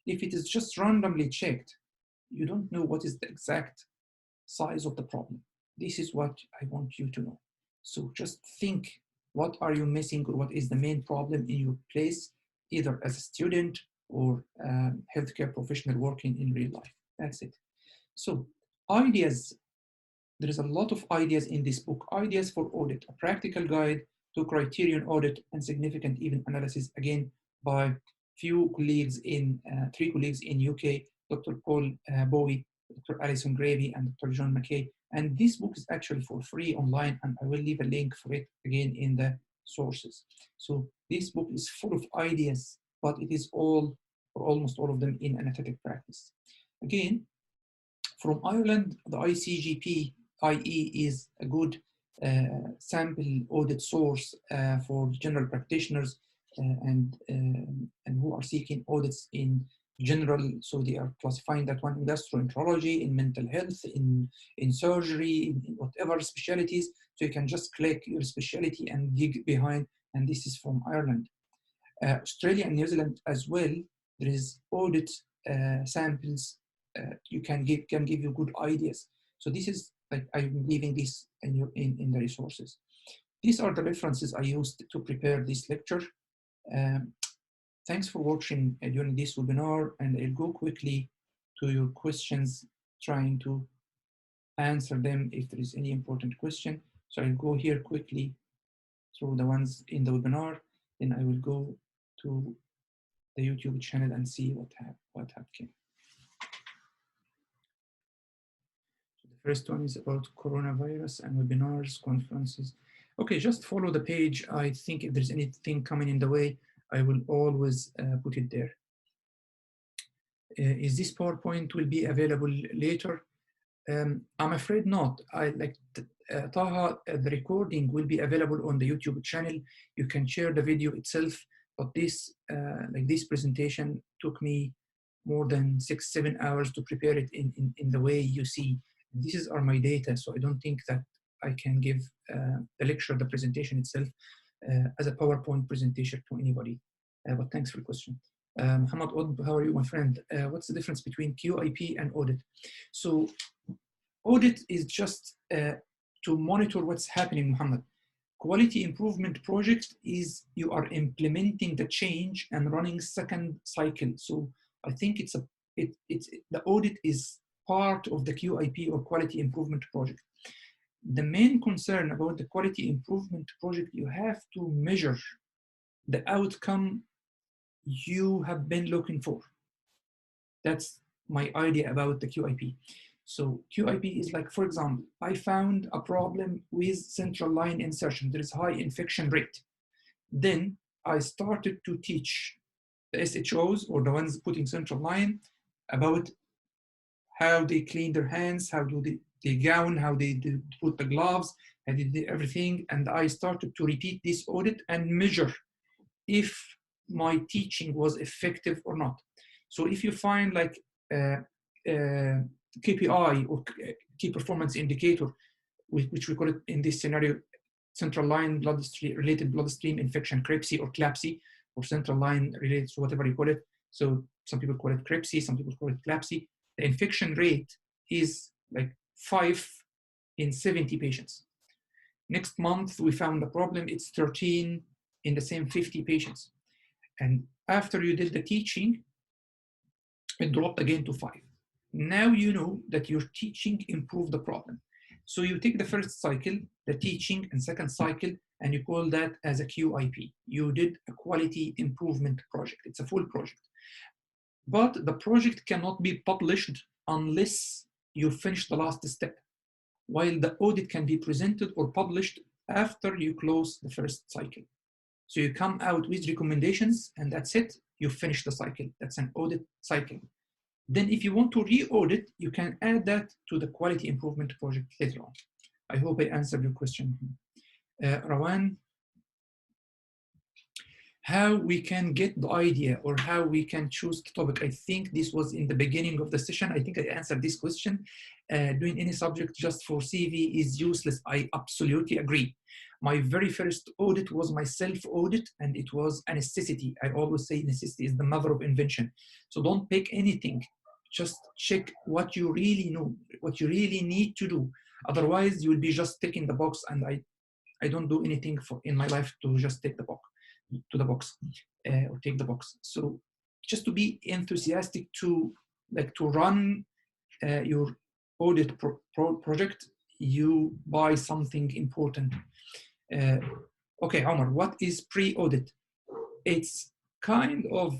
If it is just randomly checked, you don't know what is the exact size of the problem. This is what I want you to know. So just think, what are you missing, or what is the main problem in your place, either as a student or healthcare professional working in real life. That's it. So ideas, there is a lot of ideas in this book. Ideas for audit, a practical guide to criterion audit and significant event analysis, again by few colleagues in 3 colleagues in UK, Dr. Paul Bowie, Dr. Alison Gravy, and Dr. John McKay. And this book is actually for free online, and I will leave a link for it again in the sources. So this book is full of ideas, but it is all, or almost all of them, in anesthetic practice. Again, from Ireland, the ICGP IE is a good sample audit source for general practitioners and who are seeking audits in general. So they are classifying that one in gastroenterology, in mental health, in surgery, in whatever specialties. So you can just click your specialty and dig behind, and this is from Ireland. Australia and New Zealand as well, there is audit samples you can give you good ideas. So this is, like, I'm leaving this in the resources. These are the references I used to prepare this lecture. Thanks for watching during this webinar, and I'll go quickly to your questions, trying to answer them if there is any important question. So I'll go here quickly through the ones in the webinar, then I will go to the YouTube channel and see what came. The first one is about coronavirus and webinars, conferences. Okay, just follow the page. I think if there's anything coming in the way, I will always put it there. Is this PowerPoint will be available later? I'm afraid not. Taha, the recording will be available on the YouTube channel. You can share the video itself, but this, this presentation took me more than 6-7 hours to prepare it in the way you see. These are my data, so I don't think that I can give the lecture, the presentation itself, as a PowerPoint presentation to anybody. But thanks for the question. Muhammad, how are you, my friend? What's the difference between QIP and audit? So audit is just to monitor what's happening, Muhammad. Quality improvement project is you are implementing the change and running second cycle. So I think the audit is part of the QIP or quality improvement project. The main concern about the quality improvement project, you have to measure the outcome you have been looking for. That's my idea about the QIP. So QIP is like, for example, I found a problem with central line insertion. There is high infection rate. Then I started to teach the SHOs, or the ones putting central line, about how they clean their hands, how do they gown, how they put the gloves, how they do everything. And I started to repeat this audit and measure if my teaching was effective or not. So if you find like KPI or key performance indicator, which we call it in this scenario, central line related bloodstream infection, CRIPSI or CLAPSI, or central line related to whatever you call it. So some people call it CRIPSI, some people call it CLAPSI. The infection rate is like 5 in 70 patients. Next month, we found the problem, it's 13 in the same 50 patients. And after you did the teaching, it dropped again to 5. Now you know that your teaching improved the problem. So you take the first cycle, the teaching, and second cycle, and you call that as a QIP. You did a quality improvement project. It's a full project. But the project cannot be published unless you finish the last step, while the audit can be presented or published after you close the first cycle. So you come out with recommendations and that's it, you finish the cycle. That's an audit cycle. Then if you want to re-audit, you can add that to the quality improvement project later on. I hope I answered your question. Rawan, how we can get the idea or how we can choose the topic. I think this was in the beginning of the session. I think I answered this question. Doing any subject just for CV is useless. I absolutely agree. My very first audit was my self-audit, and it was a necessity. I always say necessity is the mother of invention. So don't pick anything. Just check what you really know, what you really need to do. Otherwise, you will be just ticking the box, and I don't do anything in my life to just tick the box. Or take the box. So just to be enthusiastic to run your audit project, you buy something important. Okay, Omar, what is pre-audit? It's kind of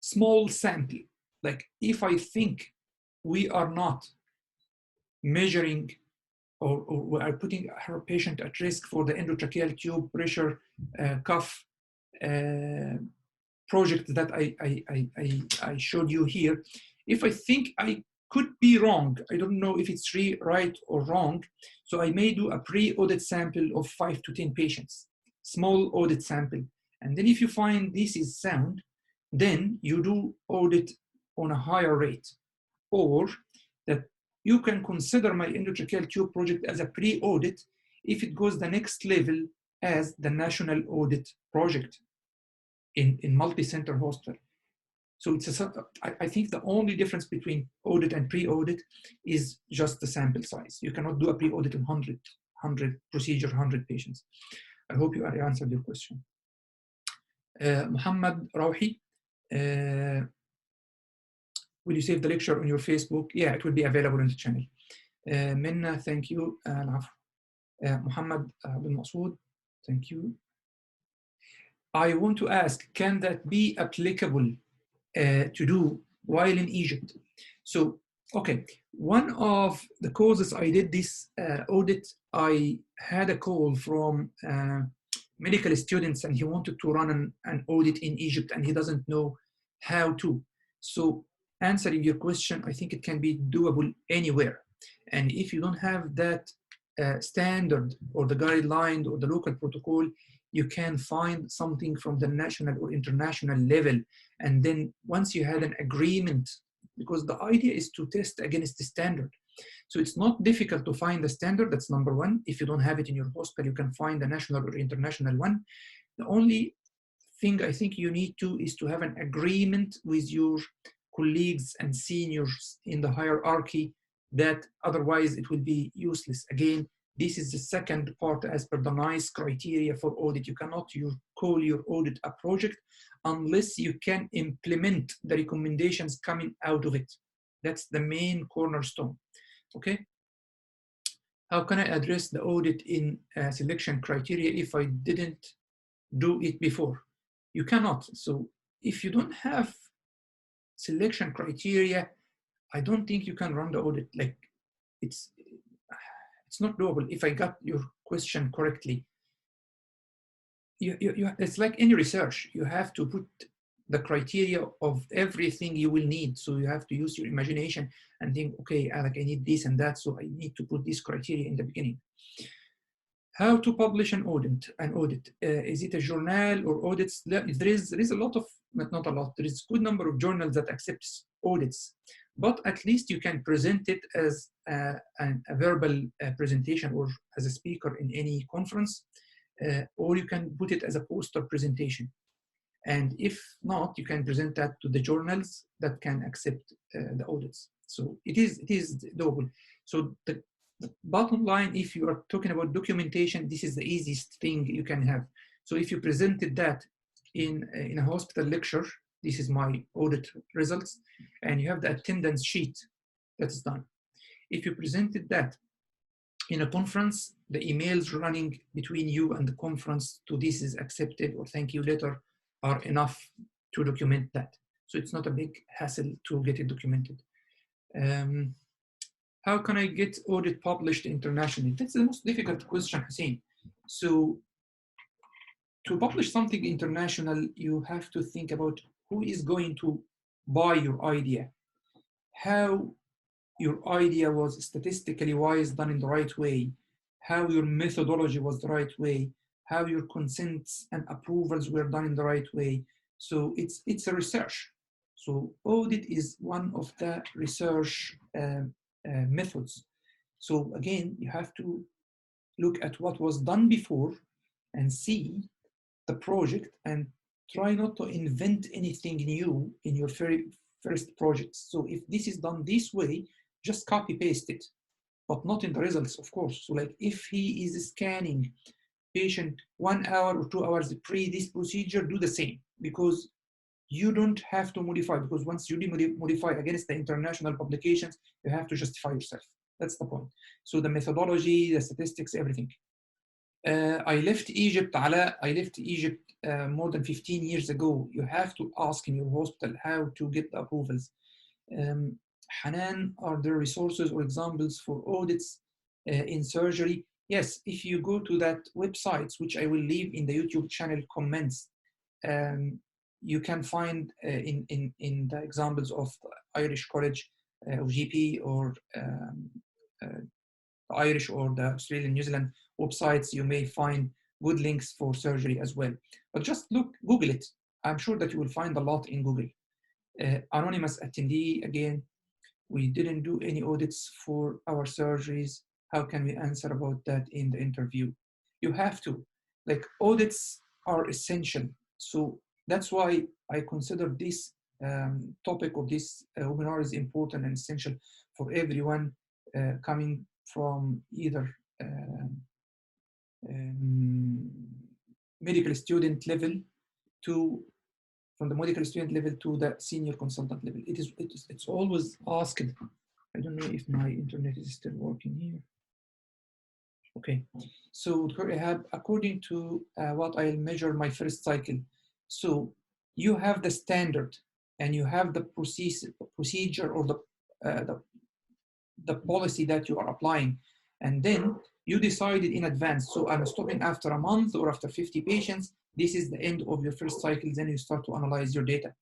small sample. Like if I think we are not measuring or we are putting her patient at risk for the endotracheal tube pressure cuff project that I showed you here, if I think I could be wrong, I don't know if it's right or wrong, so I may do a pre-audit sample of 5 to 10 patients, small audit sample. And then if you find this is sound, then you do audit on a higher rate, or that you can consider my endotracheal tube project as a pre-audit if it goes the next level as the national audit project in multi-center hospital. So I think the only difference between audit and pre-audit is just the sample size. You cannot do a pre-audit on 100 procedure, 100 patients. I hope you answered your question. Muhammad Rauhi, will you save the lecture on your Facebook? Yeah, it will be available on the channel. Minna, thank you. Muhammad bin Masood, thank you. I want to ask, can that be applicable to do while in Egypt? So, okay, one of the causes I did this audit, I had a call from medical students, and he wanted to run an audit in Egypt, and he doesn't know how to. So answering your question, I think it can be doable anywhere. And if you don't have that standard or the guideline or the local protocol, you can find something from the national or international level. And then once you had an agreement, because the idea is to test against the standard. So it's not difficult to find the standard, that's number one. If you don't have it in your hospital, you can find the national or international one. The only thing I think you need to is to have an agreement with your colleagues and seniors in the hierarchy, that otherwise it will be useless. Again, this is the second part as per the NICE criteria for audit. You cannot call your audit a project unless you can implement the recommendations coming out of it. That's the main cornerstone, okay? How can I address the audit in selection criteria if I didn't do it before? You cannot. So if you don't have selection criteria, I don't think you can run the audit. Like it's not doable. If I got your question correctly, it's like any research. You have to put the criteria of everything you will need. So you have to use your imagination and think, okay, like I need this and that, so I need to put this criteria in the beginning. How to publish an audit? Is it a journal or audits? There is a lot of, not a lot, there is a good number of journals that accepts audits, but at least you can present it as a verbal presentation or as a speaker in any conference, or you can put it as a poster presentation. And if not, you can present that to the journals that can accept the audits. So it is doable. So the bottom line, if you are talking about documentation, this is the easiest thing you can have. So if you presented that in a hospital lecture, this is my audit results, and you have the attendance sheet that is done. If you presented that in a conference, the emails running between you and the conference to this is accepted or thank you letter are enough to document that. So it's not a big hassle to get it documented. How can I get audit published internationally? That's the most difficult question, Hussein. So to publish something international, you have to think about who is going to buy your idea, how your idea was statistically wise done in the right way, how your methodology was the right way, how your consents and approvals were done in the right way. So it's a research. So audit is one of the research methods. So again, you have to look at what was done before and see the project and try not to invent anything new in your very first projects. So if this is done this way, just copy paste it, but not in the results, of course. So like if he is scanning patient 1 hour or 2 hours pre this procedure, do the same, because you don't have to modify, because once you modify against the international publications, you have to justify yourself. That's the point. So the methodology, the statistics, everything. I left Egypt, Ala. I left Egypt more than 15 years ago. You have to ask in your hospital how to get the approvals. Hanan, are there resources or examples for audits in surgery? Yes, if you go to that website, which I will leave in the YouTube channel comments, you can find in the examples of the Irish College of GP or the Irish or the Australian, New Zealand websites, you may find good links for surgery as well. But just Google it. I'm sure that you will find a lot in Google. Anonymous attendee, again, we didn't do any audits for our surgeries. How can we answer about that in the interview? You have to. Like, audits are essential. So that's why I consider this topic of this webinar is important and essential for everyone coming from either medical student level to, from the medical student level to the senior consultant level. It's always asked. I don't know if my internet is still working here. Okay, so according to what I'll measure my first cycle. So you have the standard and you have the procedure or the policy that you are applying. And then you decided in advance. So I'm stopping after a month or after 50 patients. This is the end of your first cycle. Then you start to analyze your data.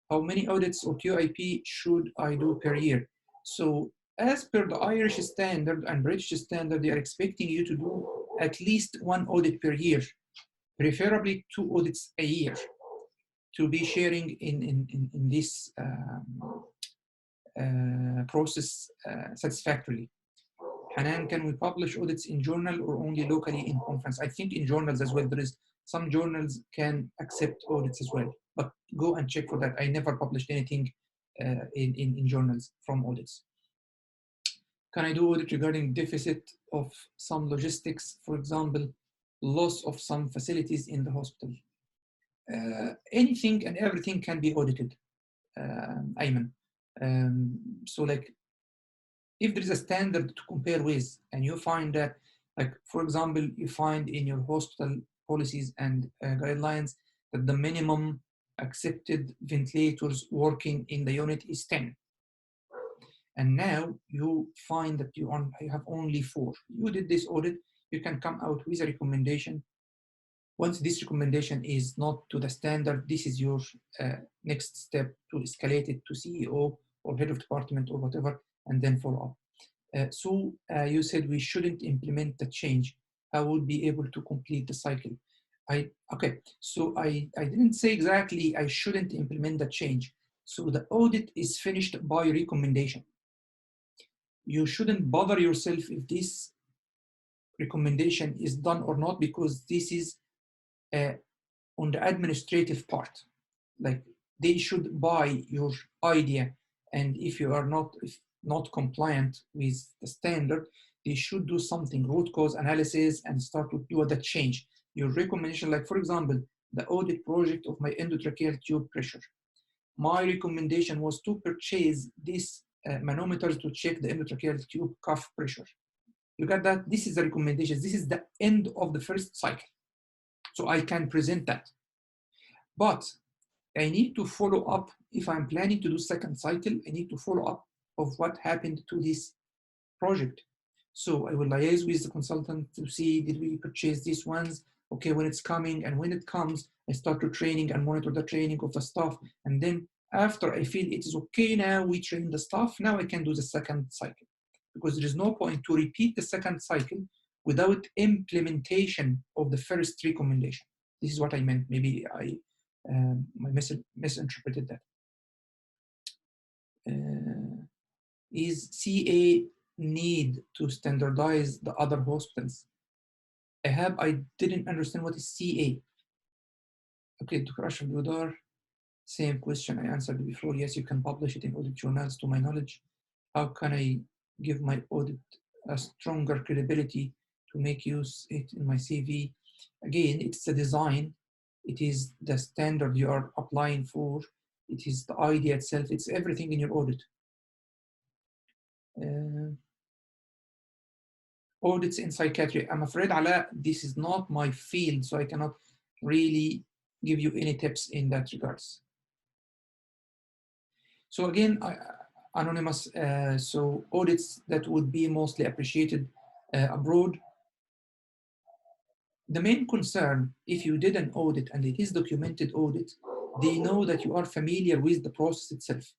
How many audits or QIP should I do per year? So as per the Irish standard and British standard, they are expecting you to do at least 1 audit per year, preferably 2 audits a year, to be sharing in this process satisfactorily. Hanan, can we publish audits in journal or only locally in conference? I think in journals as well. There is some journals can accept audits as well, but go and check for that. I never published anything in journals from audits. Can I do audit regarding deficit of some logistics, for example, loss of some facilities in the hospital? Anything and everything can be audited, Ayman. So like, if there is a standard to compare with, and you find that, like, for example, you find in your hospital policies and guidelines that the minimum accepted ventilators working in the unit is 10. And now you find that you have only 4. You did this audit, you can come out with a recommendation Once this recommendation is not to the standard, this is your next step to escalate it to CEO or head of department or whatever, and then follow up. So you said we shouldn't implement the change. I would be able to complete the cycle. Okay, so I didn't say exactly I shouldn't implement the change. So the audit is finished by recommendation. You shouldn't bother yourself if this recommendation is done or not, because this is on the administrative part. Like, they should buy your idea, and if you are not compliant with the standard, they should do something, root cause analysis, and start to do the change. Your recommendation, like for example, the audit project of my endotracheal tube pressure. My recommendation was to purchase this manometer to check the endotracheal tube cuff pressure. You got that? This is the recommendation. This is the end of the first cycle. So I can present that. But I need to follow up. If I'm planning to do second cycle, I need to follow up of what happened to this project. So I will liaise with the consultant to see, did we purchase these ones? Okay, when it's coming, and when it comes, I start to training and monitor the training of the staff. And then after I feel it is okay, now we train the staff, now I can do the second cycle. Because there is no point to repeat the second cycle without implementation of the first recommendation. This is what I meant. Maybe I misinterpreted that. Is CA need to standardize the other hospitals? I didn't understand what is CA. Okay, Dr. Ashraf Budar, same question I answered before. Yes, you can publish it in audit journals, to my knowledge. How can I give my audit a stronger credibility to make use it in my CV? Again, it's the design. It is the standard you are applying for. It is the idea itself. It's everything in your audit. Audits in psychiatry. I'm afraid, Ala, this is not my field, so I cannot really give you any tips in that regards. So again, anonymous, so audits that would be mostly appreciated abroad. The main concern, if you did an audit and it is documented audit, they know that you are familiar with the process itself.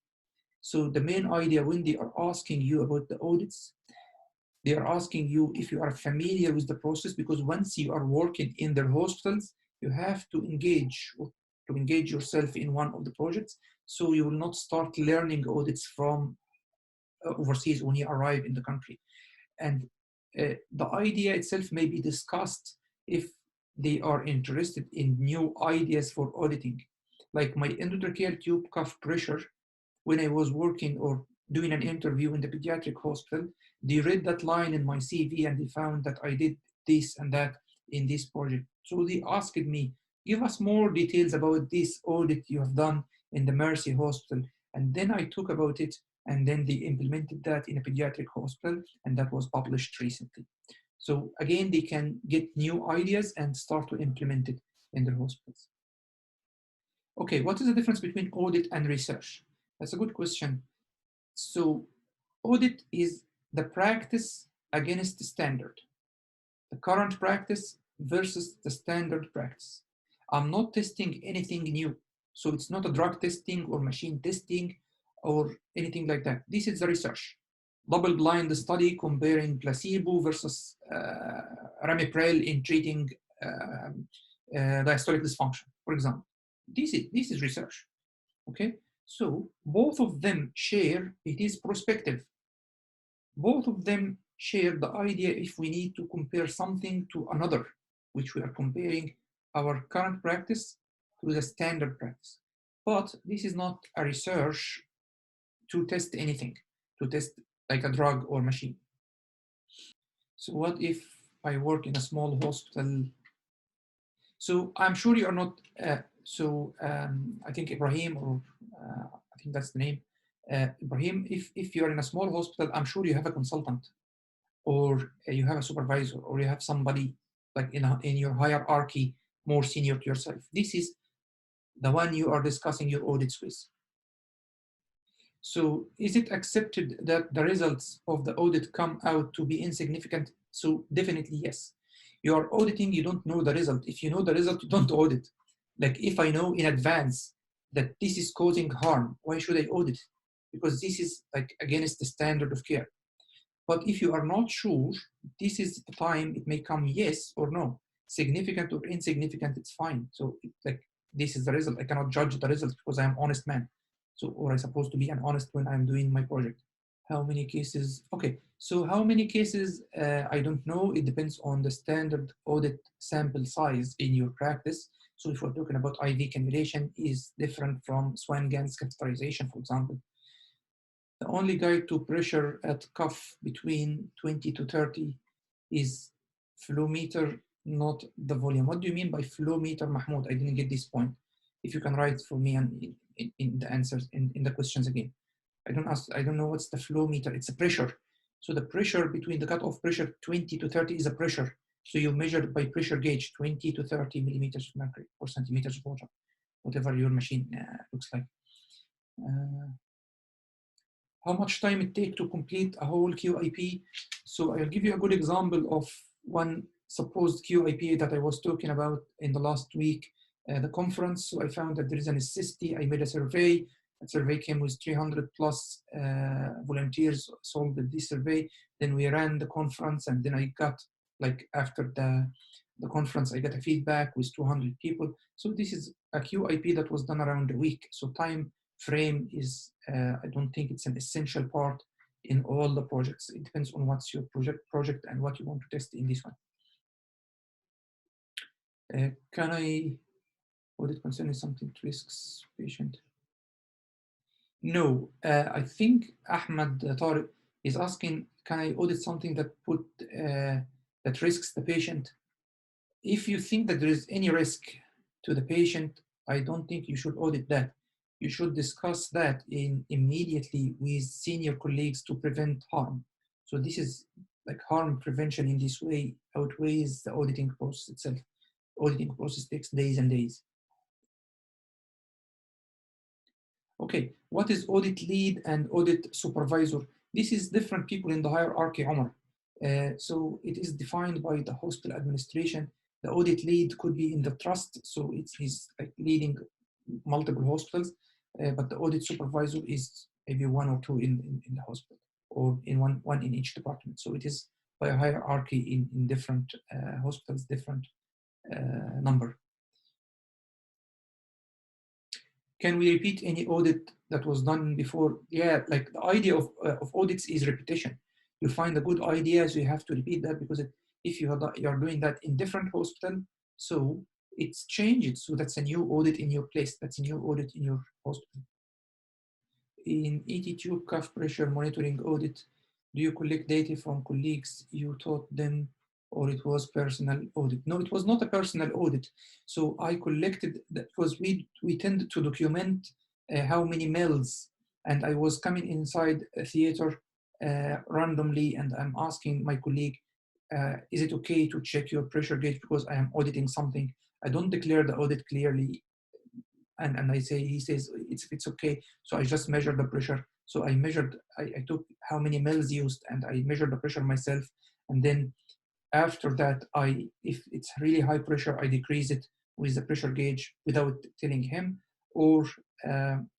So the main idea when they are asking you about the audits, they are asking you if you are familiar with the process, because once you are working in their hospitals, you have to engage yourself in one of the projects. So you will not start learning audits from overseas when you arrive in the country. And the idea itself may be discussed if they are interested in new ideas for auditing. Like my endotracheal tube cuff pressure, when I was working or doing an interview in the pediatric hospital, they read that line in my CV and they found that I did this and that in this project. So they asked me, give us more details about this audit you have done in the Mercy Hospital. And then I talk about it, and then they implemented that in a pediatric hospital, and that was published recently. So again, they can get new ideas and start to implement it in their hospitals. Okay, what is the difference between audit and research? That's a good question. So audit is the practice against the standard, the current practice versus the standard practice. I'm not testing anything new. So it's not a drug testing or machine testing or anything like that. This is the research. Double-blind study comparing placebo versus ramipril in treating diastolic dysfunction, for example. This is research, okay? So both of them share, it is prospective. Both of them share the idea if we need to compare something to another, which we are comparing our current practice to the standard practice. But this is not a research to test anything, to test like a drug or machine. So what if I work in a small hospital? So I'm sure you are not, I think Ibrahim, or I think that's the name, Ibrahim, if you're in a small hospital, I'm sure you have a consultant, or you have a supervisor, or you have somebody like in your hierarchy more senior to yourself. This is the one you are discussing your audits with. So is it accepted that the results of the audit come out to be insignificant? So definitely yes. You are auditing, you don't know the result. If you know the result, you don't audit. Like if I know in advance that this is causing harm, why should I audit? Because this is like against the standard of care. But if you are not sure, this is the time it may come yes or no. Significant or insignificant, it's fine. So like this is the result. I cannot judge the result because I am honest man. So, or I'm supposed to be an honest when I'm doing my project. How many cases? Okay, so how many cases? I don't know. It depends on the standard audit sample size in your practice. So if we're talking about IV cannulation is different from Swan-Ganz catheterization, for example. The only guide to pressure at cuff between 20 to 30 is flow meter, not the volume. What do you mean by flow meter, Mahmoud? I didn't get this point. If you can write for me and in the answers, in the questions again. I don't know what's the flow meter. It's a pressure. So the pressure between the cutoff pressure 20 to 30 is a pressure. So you measure by pressure gauge 20 to 30 millimeters of mercury or centimeters of water, whatever your machine looks like. How much time it takes to complete a whole QIP. So I'll give you a good example of one supposed QIP that I was talking about in the last week, the conference. So I found that there is a necessity. I made a survey. A survey came with 300 plus volunteers solved this survey. Then we ran the conference, and then I got, like after the conference, I got a feedback with 200 people. So this is a QIP that was done around a week. So time frame is, I don't think it's an essential part in all the projects. It depends on what's your project and what you want to test in this one. Can I audit concerning something to risks patient? No, I think Ahmad Tariq is asking, can I audit something that that risks the patient? If you think that there is any risk to the patient, I don't think you should audit that. You should discuss that immediately with senior colleagues to prevent harm. So this is like harm prevention in this way outweighs the auditing process itself. Auditing process takes days and days. Okay, what is audit lead and audit supervisor? This is different people in the hierarchy, Omar. So it is defined by the hospital administration. The audit lead could be in the trust, so he's like leading multiple hospitals, but the audit supervisor is maybe one or two in the hospital, or in one in each department. So it is by a hierarchy in different hospitals, different number. Can we repeat any audit that was done before? Yeah, like the idea of audits is repetition. You find the good ideas, you have to repeat that, because if you are doing that in different hospital, so it's changed. So that's a new audit in your place. That's a new audit in your hospital. In ET tube cuff pressure monitoring audit, do you collect data from colleagues you taught them, or it was personal audit? No, it was not a personal audit. So I collected that because we tend to document how many mils, and I was coming inside a theater randomly, and I'm asking my colleague, is it okay to check your pressure gauge because I am auditing something? I don't declare the audit clearly, and he says it's okay. So I just measured the pressure. So I measured, I took how many mils used, and I measured the pressure myself, and then after that, if it's really high pressure, I decrease it with the pressure gauge without telling him, or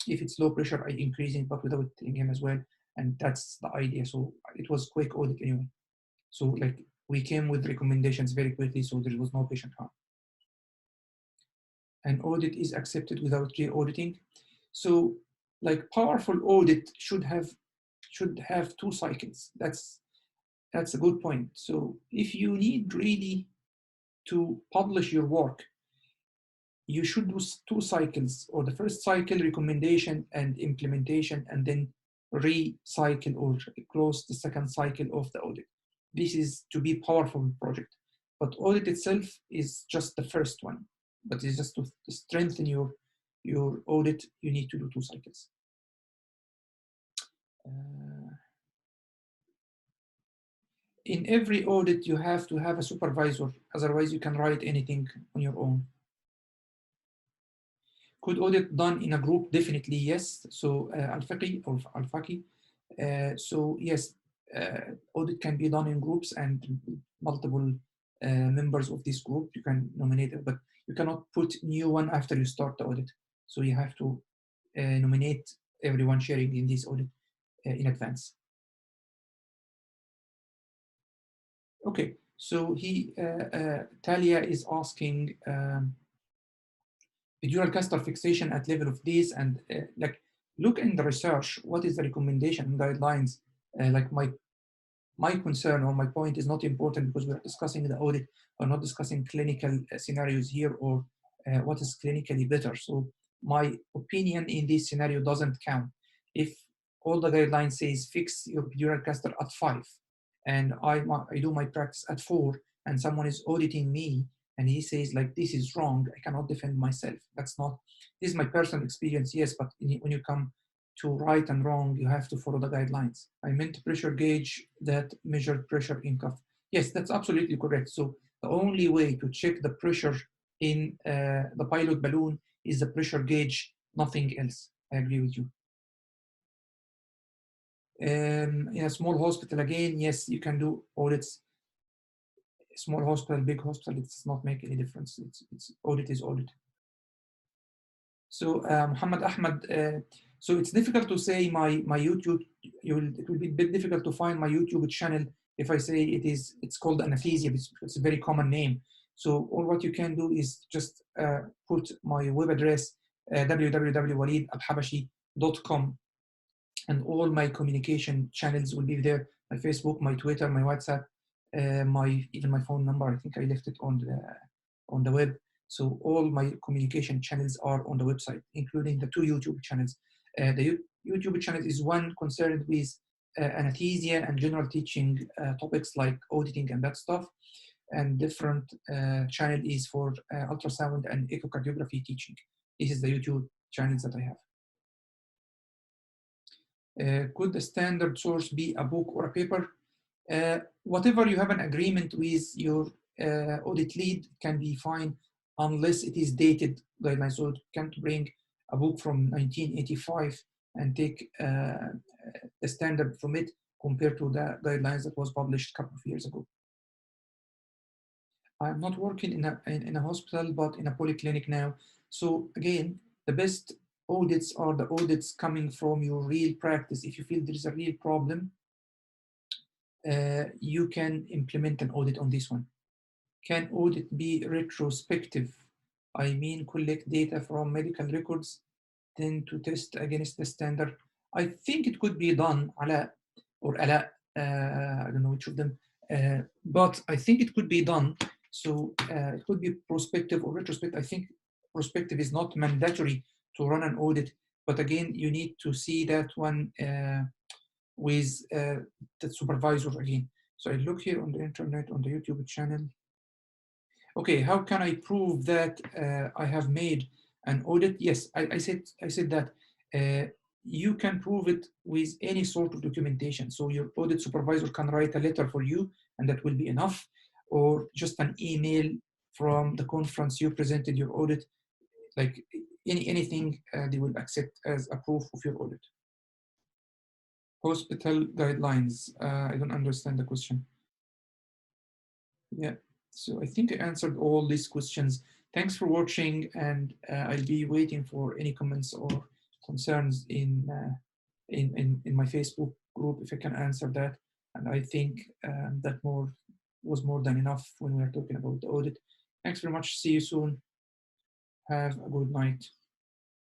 if it's low pressure, I increase it, but without telling him as well. And that's the idea. So it was quick audit anyway. So like we came with recommendations very quickly, so there was no patient harm. An audit is accepted without re-auditing. So like powerful audit should have 2 cycles. That's a good point. So if you need really to publish your work, you should do 2 cycles, or the first cycle, recommendation and implementation, and then recycle or close the second cycle of the audit. This is to be powerful project. But audit itself is just the first one. But it's just to strengthen your audit, you need to do 2 cycles. In every audit, you have to have a supervisor. Otherwise, you can write anything on your own. Could audit done in a group? Definitely yes. So Al-Faqi or Al-Faqi. So yes, audit can be done in groups and multiple members of this group, you can nominate it, but you cannot put new one after you start the audit. So you have to nominate everyone sharing in this audit in advance. Okay, so Talia is asking dual cluster fixation at level of these, and like look in the research, what is the recommendation and guidelines? Like my concern or my point is not important because we're discussing the audit, we're not discussing clinical scenarios here or what is clinically better. So my opinion in this scenario doesn't count. If all the guidelines says fix your dual cluster at 5, and I do my practice at 4, and someone is auditing me and he says like this is wrong, I cannot defend myself. That's not, this is my personal experience, yes, but when you come to right and wrong, you have to follow the guidelines. I meant pressure gauge that measured pressure in cuff. Yes, that's absolutely correct. So the only way to check the pressure in the pilot balloon is the pressure gauge, nothing else. I agree with you. In a small hospital, again, yes, you can do audits. Small hospital, big hospital, it does not make any difference. It's audit is audit. So Muhammad Ahmad, so it's difficult to say my YouTube. It will be a bit difficult to find my YouTube channel if I say it's called anesthesia. It's a very common name. So all what you can do is just put my web address www.walidalhabashi.com, and all my communication channels will be there. My Facebook, my Twitter, my WhatsApp, even my phone number. I think I left it on the web. So all my communication channels are on the website, including the 2 YouTube channels. The YouTube channel is one concerned with anesthesia and general teaching topics like auditing and that stuff. And different channel is for ultrasound and echocardiography teaching. This is the YouTube channels that I have. Could the standard source be a book or a paper? Whatever you have an agreement with your audit lead can be fine, unless it is dated guidelines. So you can't bring a book from 1985 and take the standard from it compared to the guidelines that was published a couple of years ago. I'm not working in a hospital, but in a polyclinic now. So again, the best audits are the audits coming from your real practice. If you feel there is a real problem, you can implement an audit on this one. Can audit be retrospective? I mean, collect data from medical records, then to test against the standard. I think it could be done, Ala or Ala, I don't know which of them, but I think it could be done. So it could be prospective or retrospective. I think prospective is not mandatory to run an audit, but again, you need to see that one with the supervisor again. So I look here on the internet, on the YouTube channel. Okay, how can I prove that I have made an audit? Yes, I said that you can prove it with any sort of documentation. So your audit supervisor can write a letter for you, and that will be enough, or just an email from the conference you presented your audit. Like anything they will accept as a proof of your audit. Hospital guidelines. I don't understand the question. Yeah, so I think I answered all these questions. Thanks for watching, and I'll be waiting for any comments or concerns in my Facebook group if I can answer that. And I think that was more than enough when we are talking about the audit. Thanks very much. See you soon. Have a good night.